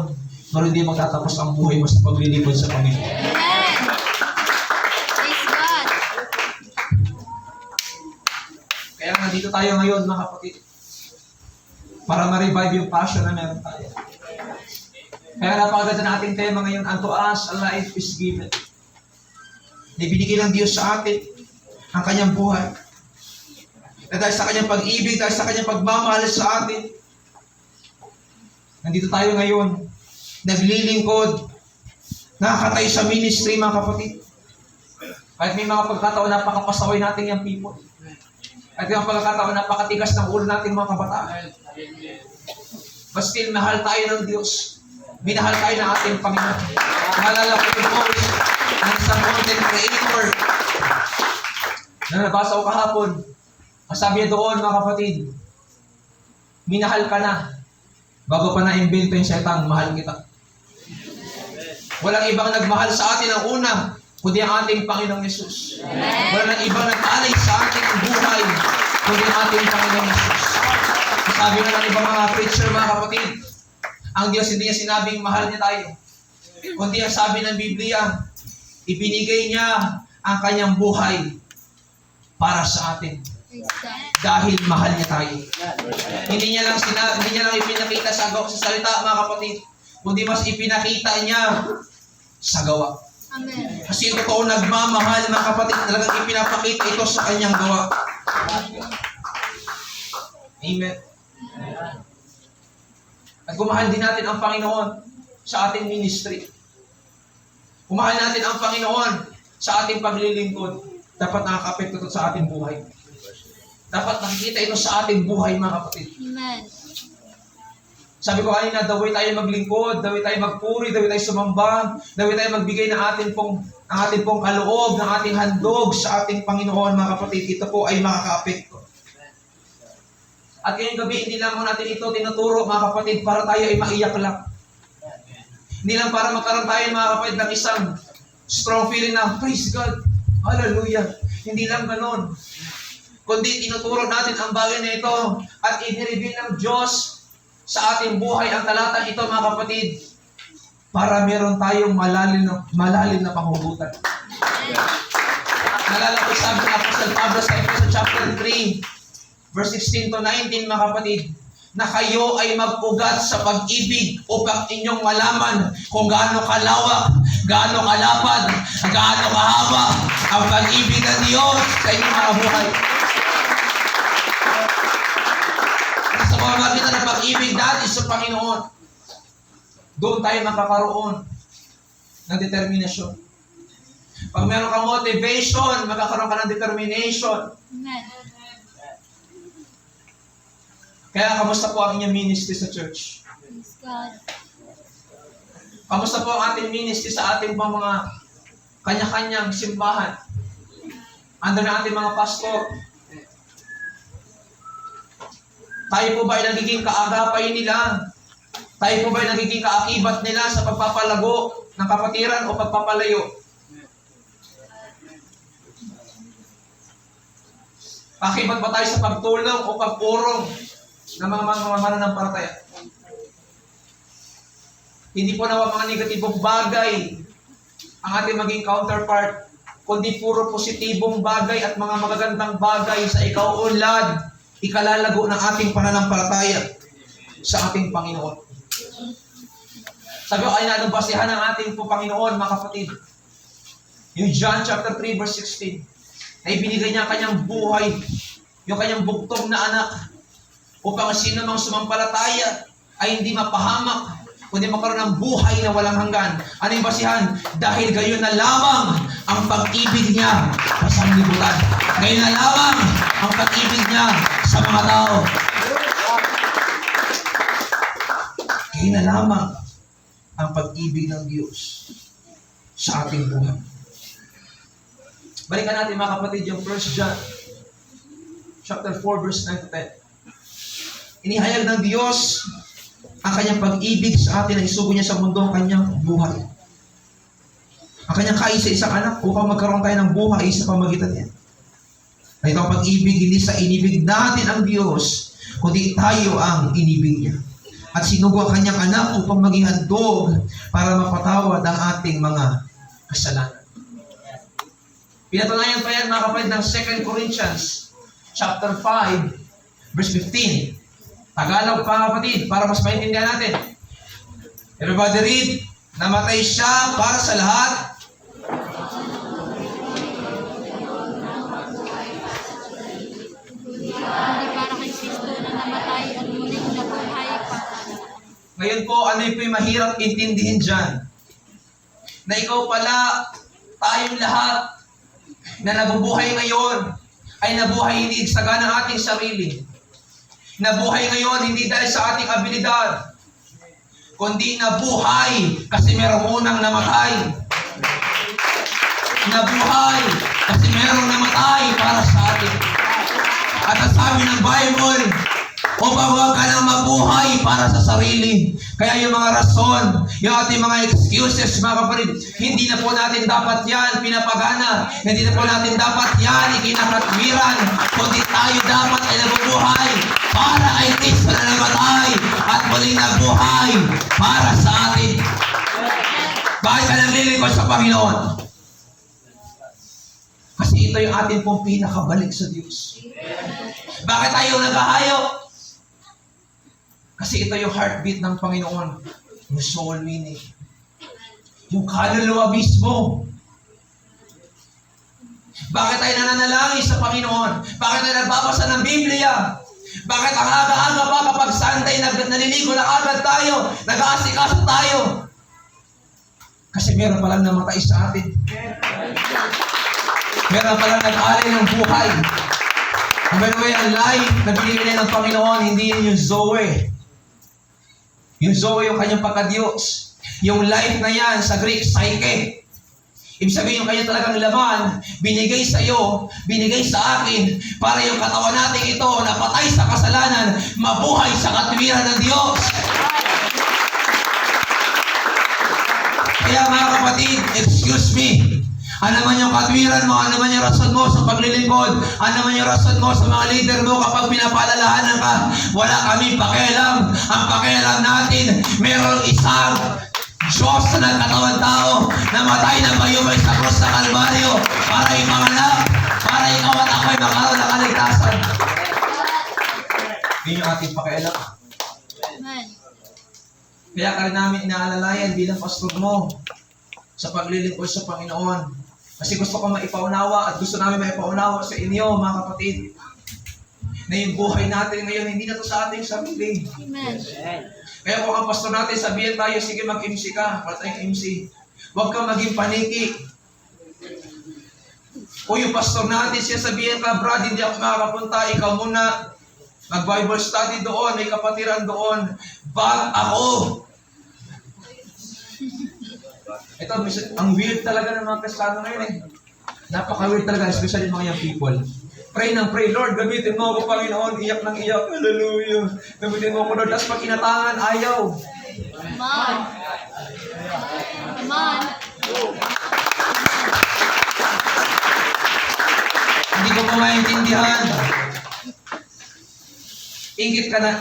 A: Pero hindi magtatapos ang buhay mo sa paglilingkod sa Panginoon.
B: Amen. Praise God.
A: Kaya nandito tayo ngayon, mga kapatid. Para ma-revive yung passion na meron tayo. Kaya napakaganda na ating tema ngayon, unto us a life is given. Ibinigay ng Diyos sa atin ang kanyang buhay. Na dahil sa kanyang pag-ibig, dahil sa kanyang pagmamahal sa atin, nandito tayo ngayon, naglilingkod, nakakatayo sa ministry, mga kapatid. Kahit may mga pagkataon, napakapasaway natin yung people. Kahit may mga pagkataon, napakatigas ng ulo natin, mga kabataan. But still, mahal tayo ng Diyos. Minahal tayo ng ating Panginoon. Naalala ko yung post ng isang content creator na nabasa ko kahapon. Ang sabi niya doon, mga kapatid, minahal ka na. Bago pa na-invento yung setang, mahal kita. Walang ibang nagmahal sa atin ang una, kundi ang ating Panginoong Yesus. Walang ibang nag-alay sa ating buhay, kundi ang ating Panginoong Yesus. Sabi na ng ibang mga preacher, mga kapatid, ang Diyos hindi niya sinabing mahal niya tayo. Kundi ang sabi ng Biblia, ibinigay niya ang kanyang buhay para sa atin.
B: Praise God.
A: Dahil mahal niya tayo. Hindi niya lang ipinakita sa salita, mga kapatid, kundi mas ipinakita niya sa gawa.
B: Amen.
A: Kasi totoo nagmamahal, mga kapatid, talagang ipinapakita ito sa kanyang gawa. Amen. At kumahal din natin ang Panginoon sa ating ministry. Kumahal natin ang Panginoon sa ating paglilingkod. Dapat nakaka-apekto ito sa ating buhay. Dapat nakikita ito sa ating buhay, mga kapatid.
B: Amen.
A: Sabi ko kanina, the way tayo maglingkod, the way tayo magpuri, the way tayo sumamba, the way tayo magbigay ng ating pong kaloob, ng ating handog sa ating Panginoon, mga kapatid, ito po ay makaka-apekto. At ngayong gabi, hindi lang natin ito tinuturo, mga kapatid, para tayo ay maiyak lang. Hindi lang para magkaroon tayo, mga kapatid, ng isang strong feeling na, praise God, hallelujah. Hindi lang ganon. Kundi tinuturo natin ang bagay na ito at inireveal ng Diyos sa ating buhay ang talatang ito, mga kapatid, para meron tayong malalim na panghugutan. Nalala ko sabi ng Apostle Pablo sa Ephesians chapter 3, verse 16 to 19, mga kapatid, na kayo ay mag-ugat sa pag-ibig upang inyong malaman kung gaano kalawak, gaano kalapad, gaano kahaba ang pag-ibig ng Diyos sa inyong mga buhay. Sa pamamagitan ng pag-ibig natin sa Panginoon, doon tayo makakaroon ng determinasyon. Pag meron kang motivation, magkakaroon ka ng determination.
B: Amen.
A: Kaya, kamusta po ang inyong ministry sa church?
B: Praise God.
A: Kamusta po ang ating ministry sa ating mga kanya-kanyang simbahan? Under na ating mga pastor. Tayo po ba ay nagiging kaagapay nila? Tayo po ba ay nagiging kaakibat nila sa pagpapalago ng kapatiran o pagpapalayo? Kaakibat ba tayo sa pagtulong o pagpurong ng mga mananampalataya? Hindi po nawa mga negatibong bagay ang ating maging counterpart, kundi puro positibong bagay at mga magagandang bagay sa ikauunlad, ikalalago ng ating pananampalataya sa ating Panginoon. Sabi ko, ay anong basehan ng ating po Panginoon, mga kapatid? Yung John chapter 3, verse 16, na ibinigay niya ang kanyang buhay, yung kanyang bugtong na anak, upang sino mang sumampalataya ay hindi mapahamak, kundi magkaroon ng buhay na walang hanggan. Ano yung basihan? Dahil gayon na lamang ang pag-ibig niya sa sanlibutan. Gayon na lamang ang pag-ibig niya sa mga tao. Gayon na lamang ang pag-ibig ng Diyos sa ating buhay. Balikan natin, mga kapatid, yung 1 John chapter 4, verse 9 to 10. Inihayag ng Diyos ang kanyang pag-ibig sa atin na isugo niya sa mundo ang kanyang buhay. Ang kanyang kaisa-isang anak upang magkaroon tayo ng buhay sa pamagitan niya. Na ito ang pag-ibig, hindi sa inibig natin ang Diyos, kundi tayo ang inibig niya. At sinugo ang kanyang anak upang maging handog para mapatawad ang ating mga kasalanan. Pinatunayan pa yan, mga kapatid, ng 2 Corinthians chapter 5, verse 15. Tagalog, mga kapatid, para mas maintindihan natin. Everybody read. Namatay siya para sa lahat.
B: Hindi para kay Kristo na namatay at muling nabuhay para.
A: Ngayon po, ano yung mahirap intindihin dyan? Na ikaw pala, tayong lahat, na nabubuhay ngayon, ay nabuhay hindi sa ganang ating sarili. Nabuhay ngayon hindi dahil sa ating abilidad, kundi nabuhay kasi merong unang namatay. Nabuhay kasi merong namatay para sa atin. At ang sabi ng Bible, upang huwag ka nang mabuhay para sa sarili. Kaya yung mga rason, yung ating mga excuses, mga kapatid, hindi na po natin dapat yan pinapagana. Hindi na po natin dapat yan ikinakatwiran. Kundi tayo dapat ay nabubuhay para ay Kristo na namatay at muling nabuhay para sa atin. Bakit ka naglilingkod sa Panginoon? Kasi ito yung ating pong pinakabalik sa Diyos. Bakit tayo naghahayo? Kasi ito yung heartbeat ng Panginoon. Yung soul meaning. Yung kaluluwa mismo. Bakit tayo nananalangin sa Panginoon? Bakit tayo nagbabasa ng Biblia? Bakit ang aga-aga pa kapag Sunday naliligo na agad tayo? Nag-aasikaso tayo? Kasi meron palang namatay sa atin. Meron palang nag-alay ng buhay. Ang meron ba yung life na binibigay ng Panginoon, hindi yun yung Zoe. Yung Zoe, yung kanyang pagka-Diyos. Yung life na yan, sa Greek, psyche. Ibig sabihin yung kanya talagang laman, binigay sa iyo, binigay sa akin, para yung katawan natin ito, napatay sa kasalanan, mabuhay sa katwiran ng Diyos. Kaya mga kapatid, excuse me, ano man yung katwiran mo, ano man yung rason mo sa paglilingkod, ano man yung rason mo sa mga leader mo kapag pinapaalalahanan ka, wala kami pakialam. Ang pakialam natin, mayroong isang Diyos na nagkatawang tao, namatay ng bayumay sa krus sa Kalbaryo para ipanganak, para ikaw at ako'y magkaroon ng kaligtasan. Yun yung ating pakialam.
B: Amen.
A: Kaya ka rin namin inaalalayan bilang pastor mo sa paglilingkod sa Panginoon. Kasi gusto ko maipaunawa at gusto namin maipaunawa sa inyo, mga kapatid, na yung buhay natin ngayon, hindi na to sa ating sarili.
B: Amen.
A: Kaya kung ang pastor natin, sabihin tayo, sige mag-MC ka, para tayong MC. Huwag kang maging paniki. Kung yung pastor natin, siya sabihin ka, Brad, hindi ako makakapunta, ikaw muna. Mag-Bible study doon, may kapatiran doon. Bag ako. Ito, ang weird talaga ng mga Kristiyano ngayon eh. Napaka-weird talaga, especially mga young people. Pray ng pray, Lord, gamitin mo ako, Panginoon, iyak ng iyak, hallelujah. Gamitin mo ako, Lord, tapos pag kinatangan, ayaw.
B: Come on. Come on.
A: Hindi ko pa maintindihan. Inggit ka na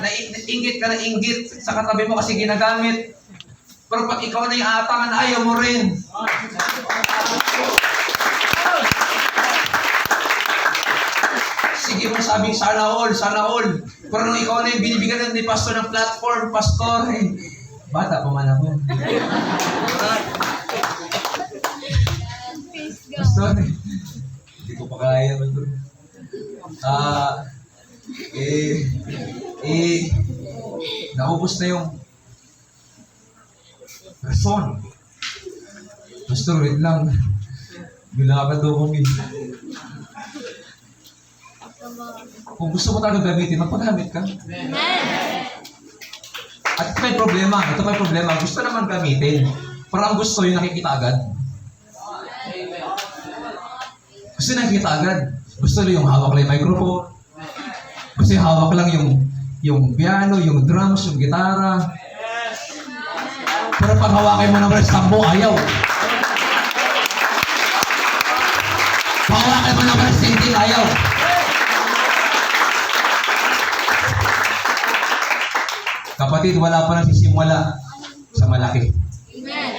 A: inggit sa katabi mo kasi ginagamit. Pero pag ikaw na yung aatangan, ayaw mo rin. Sige mo sabing sana all. Pero nung ikaw na yung binibigyan ni pastor ng platform, pastor, bata pa man ako.
B: Praise God.
A: Pastor, hindi ko pa kaya. Naubos na yung rason. Pastor, wait lang. Bilakad daw kami. Kung gusto mo talaga gamitin, magpagamit ka.
B: Amen.
A: At ito may problema. Gusto naman gamitin. Pero ang gusto yung nakikita agad. Gusto nakikita agad. Gusto lang yung hawak lang yung microphone. Gusto yung hawak lang yung piano, yung drums, yung gitara. Pero pag hawakin mo ng verse, tambo, ayaw. Pag hawakin mo ng verse, hindi, ayaw. Kapatid, wala pa nagsisimula sa malaki.
B: Amen.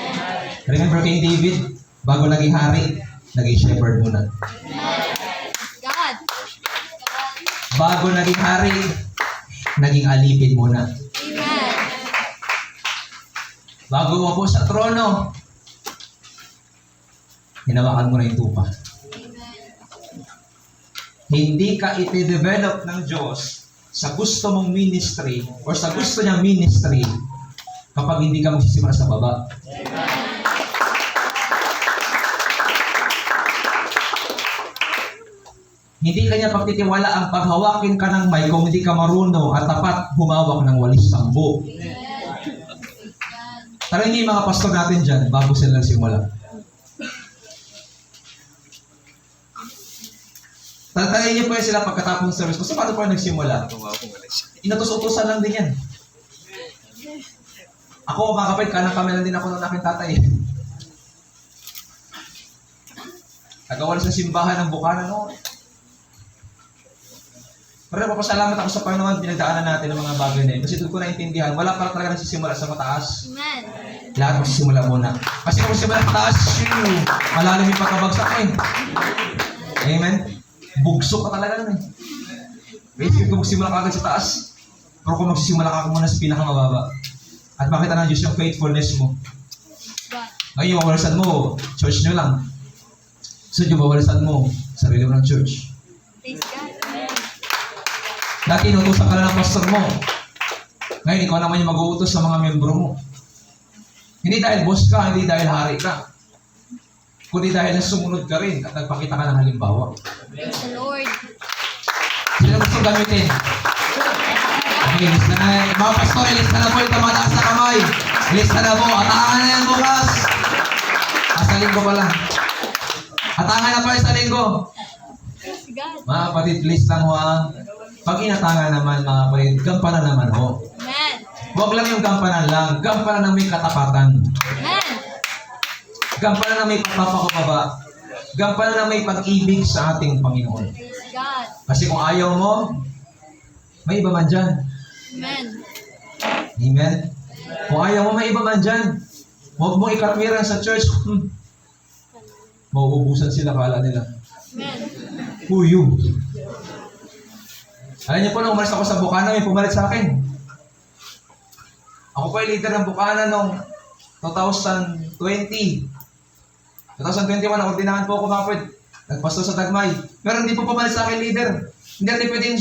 A: Remember King David, bago naging hari, naging shepherd muna.
B: God.
A: Bago naging hari, naging alipin muna.
B: Amen.
A: Bago mo po sa trono, hinawakan mo na yung tupa. Hindi ka iti-develop ng Diyos sa gusto mong ministry or sa gusto niyang ministry kapag hindi ka magsisimula sa baba. Hindi kanya pagtitiwala ang paghawakin ka ng mic kung hindi ka marunong at tapat humawak ng walis sambo. Pero hindi mga pastor natin dyan bago sila nagsimula. Tantayin niyo po sila pagkatapos ng service. Kasi paano po nagsimula? Inutos-utusan lang din yan. Ako, mga kapatid, kanang kami lang din ako ng aking tatay. Nagawa sa simbahan ng Bukana noon. Pero napapasalamat ako sa Panginoon, pinagdaanan natin ng mga bagay na yun. Kasi doon ko naintindihan, wala pa talaga nagsisimula sa mataas.
B: Amen.
A: Lahat magsisimula muna. Kasi kung magsisimula sa mataas, malalim yung pagkabagsak eh. Amen? Bugso ka talaga nun eh. Basically, kung magsimula ka agad sa taas, pero kung magsisimula ka muna sa pinakamababa, at makita ng Diyos yung faithfulness mo. Ngayon, mawalasan mo, church nyo lang. So, yung mawalasan mo, sarili mo ng church.
B: Praise God.
A: Dati, inutusan ka na ng pastor mo. Ngayon, ikaw naman yung mag-uutos sa mga membro mo. Hindi dahil boss ka, hindi dahil hari ka. Kundi dahil sumunod ka rin at nagpakita ka ng halimbawa.
B: Praise the Lord.
A: Sino gusto gamitin? Okay, lista na. Mga pastor, lista na po yung tumataas na kamay. Lista na po. Atangan na yan bukas. Sa linggo pala. Atangan na pa sa linggo.
B: Praise God.
A: Mga kapatid, please lang ho ah. Pag inatangan naman mga kapatid, gampanan naman ho.
B: Amen.
A: Huwag lang yung gampanan lang. Gampanan na may katapatan.
B: Amen.
A: Gampanan na may pagpapakababa. Gampanan na may pag-ibig sa ating Panginoon.
B: Praise God.
A: Kasi kung ayaw mo, may iba man dyan.
B: Amen.
A: Amen? Kung ayaw mo, may iba man dyan. Huwag mo ikatwiran sa church. Mauubusan sila, kala nila.
B: Amen.
A: Who you? Alam niyo po, nung umalis ako sa Bukana, may pumalit sa akin. Ako po ay leader ng Bukana noong 2020. 2021, ordinahan po ako mga kapatid. Nagpasto sa Dagmay. Pero hindi po pumalit sa akin leader. Hindi natin pwedeng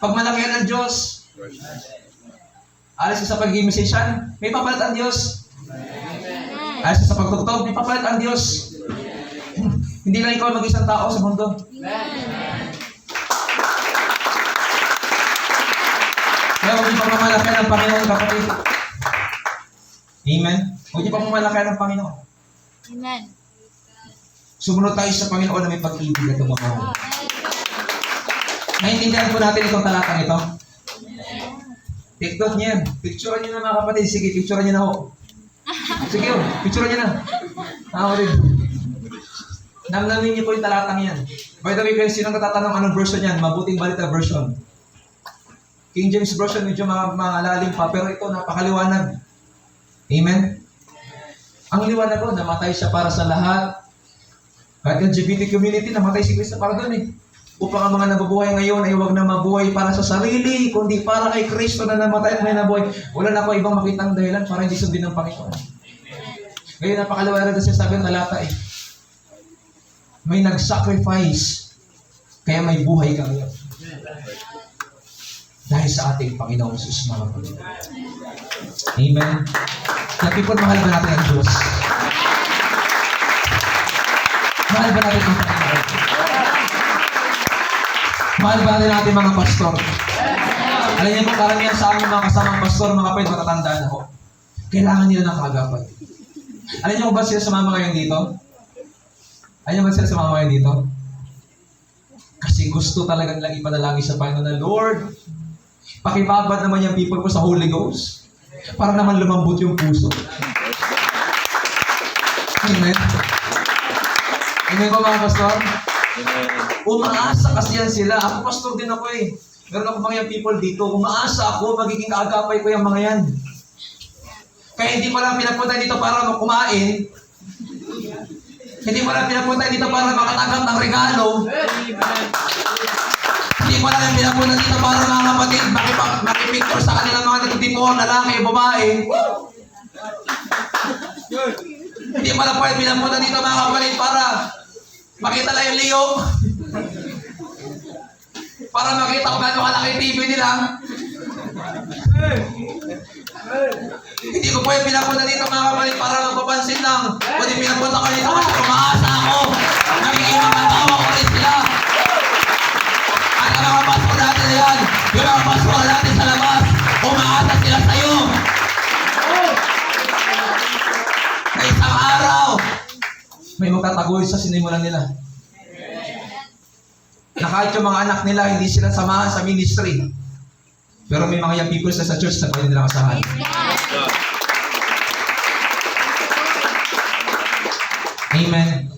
A: pagmalakihan ng Diyos. Alis ka sa pagiging musician, may papalit ang Diyos.
B: Amen.
A: Alis ka sa pagtugtog, may papalit ang Diyos. Hindi lang ikaw mag-isang tao sa mundo.
B: Amen.
A: Kaya huwag niyo pagmamalakyan ng Panginoon, kapatid. Amen? Huwag niyo pagmamalakyan ng Panginoon.
B: Amen.
A: Sumunod tayo sa Panginoon na may pag-ibig at tumamaw. Naintindihan po natin itong talatang ito. Take note niyo yan. Picturean niyo na mga kapatid. Sige, picturean niyo na ho. Sige, picturean niyo na. Kapatid. Namnamin niyo po yung talatang yan. By the way, guys, sinong natatanong anong version yan? Mabuting balita version. King James version, medyo malalim pa, pero ito napakaliwanag. Amen? Ang liwanag ko, namatay siya para sa lahat. Kahit LGBT community, namatay si Kristo para doon eh. Upang ang mga nabubuhay ngayon ay huwag na mabuhay para sa sarili, kundi para kay Kristo na namatay at may nabuhay. Wala na ako ibang makitang dahilan para hindi sundin ng Panginoon. Ngayon, napakaliwanag na siya sabi ng talata eh. May nag-sacrifice, kaya may buhay ka ngayon. Dahil sa ating Panginoong Jesus, mga kapatid. Amen. Kaya people, mahal ba natin ang Diyos? Mahal ba natin ang Panginoon? Mahal ba natin mga pastor? Alam niyo po, karamihan sa aming mga kasamang pastor, mga kapatid, matatandaan ako. Kailangan nila ng kaagapan. Alam niyo ba sila sumama ngayon dito? Alam niyo ba sila sumama ngayon dito? Kasi gusto talaga nilang ipanalangin sa Panginoon na, Lord, pakibabad naman yung people ko sa Holy Ghost para naman lumambot yung puso. Amen? Amen ba mga pastor? Umaasa kasi yan sila. Ako pastor din ako eh. Meron ako mga people dito. Umaasa ako, magiging kaagapay ko yung mga yan. Kaya hindi ko lang pinapunta dito para kumain. Hindi ko lang pinapunta dito para makatanggap ng regalo. Hindi ko lang pinapunta dito para mga kapatid makipicture sa kanilang mga natutipon, lalaki, babae. Hindi ko lang pinapunta dito mga kapatid para makita lang yung liyo. Para makita ko gano'ng kalaki yung TV nila. Hindi ko po yung pinapunta dito mga kapatid para magpapansin lang. Kundi pinapunta ko dito kasi umaasa ako. Nagiging magagawa ko rin sila. At ang mga pastor natin yan, yung mga pastor natin sa labas, umaasa sila sa'yo. Na isang araw, may magtatagoy sa sinimulan nila. Na kahit yung mga anak nila, hindi sila samahan sa ministry. Pero may mga young people sa church na pwede nila kasamahan. Amen.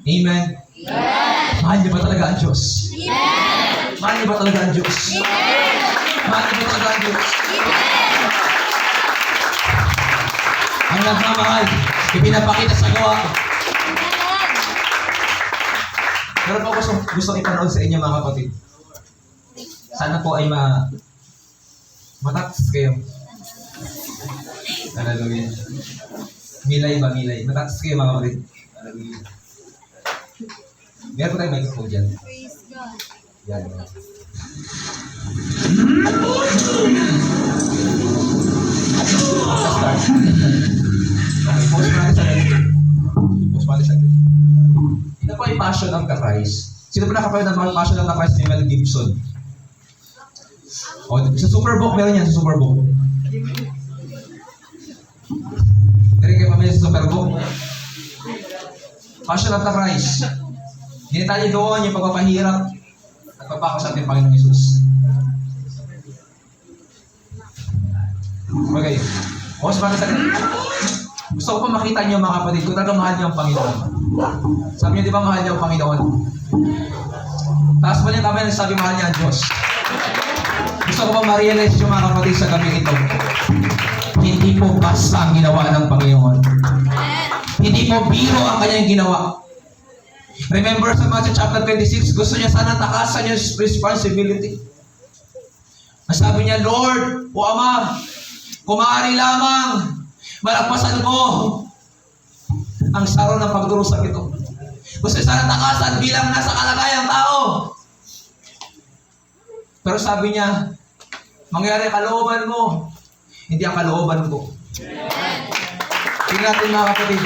A: Amen. Mahal niyo ba talaga ang Diyos? Mahal niyo ba talaga ang Diyos? Mahal niyo ba talaga ang Diyos? Ang nagmamahal, ipinapakita sa gawa. Pero po gusto ipanood sa inyo mga kapatid. Sana po ay matats kayo. Hallelujah. Milay ba? Milay. Matats kayo mga kapatid. Hallelujah. Meron po tayong microphone dyan.
B: Praise God.
A: Yan. Start. Okay, pause pa natin sa ganito. Pause pa natin sa ganito. Ito po ay Passion of the Christ. Sino po nakapanood ng Passion of the Christ ni Mel Gibson? O, sa Superbook, meron yan sa Superbook. Meron kayo pamilya sa Superbook. Passion of the Christ. Dinitalye doon yung pagpapahirap at pagpako sa ating Panginoong Yesus. Okay. Pause pa sa gusto ko pa makita niyo mga kapatid kung talaga mahal niyo ang Panginoon. Sabi niyo, di ba mahal niyo ang Panginoon? Taas mo niya kamay na sabi mahal niya ang Diyos. Gusto ko pa ma-realize yung mga kapatid sa gabi ito. Hindi po basta ang ginawa ng Panginoon. Hindi po biro ang kanyang ginawa. Remember sa Matthew chapter 26, gusto niya sana takasan yung responsibility. Sabi niya, Lord, o Ama, kung maaari lamang, malagpasan ko ang saro ng pagdurusa ito. Gusto niya sana takasan bilang nasa kalagayang tao. Pero sabi niya, mangyari kalooban mo, hindi ang kalooban ko. Tingnan natin mga kapatid.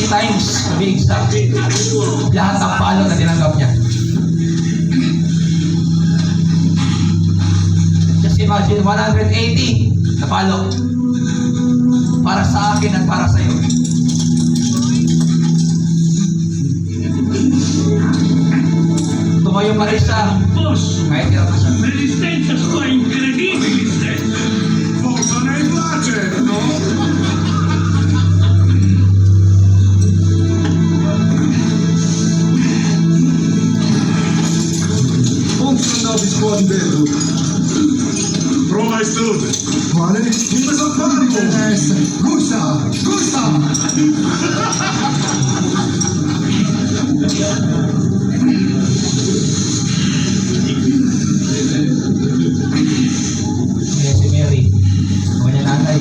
A: Times, to be exact, lahat ng palo na tinanggap niya. Just imagine, 180 na palo. Para sa akin at para sa iyo. Tumayo pa rin siya. Kahit hirap na siya.
C: Resistenza sua incredibile! Forza nel place, no?
D: Rispondendo.
C: Prova esplode!
D: Quale? Il mesopparico! Gusta! Gusta!
A: Si Mary. Ako niya nanay.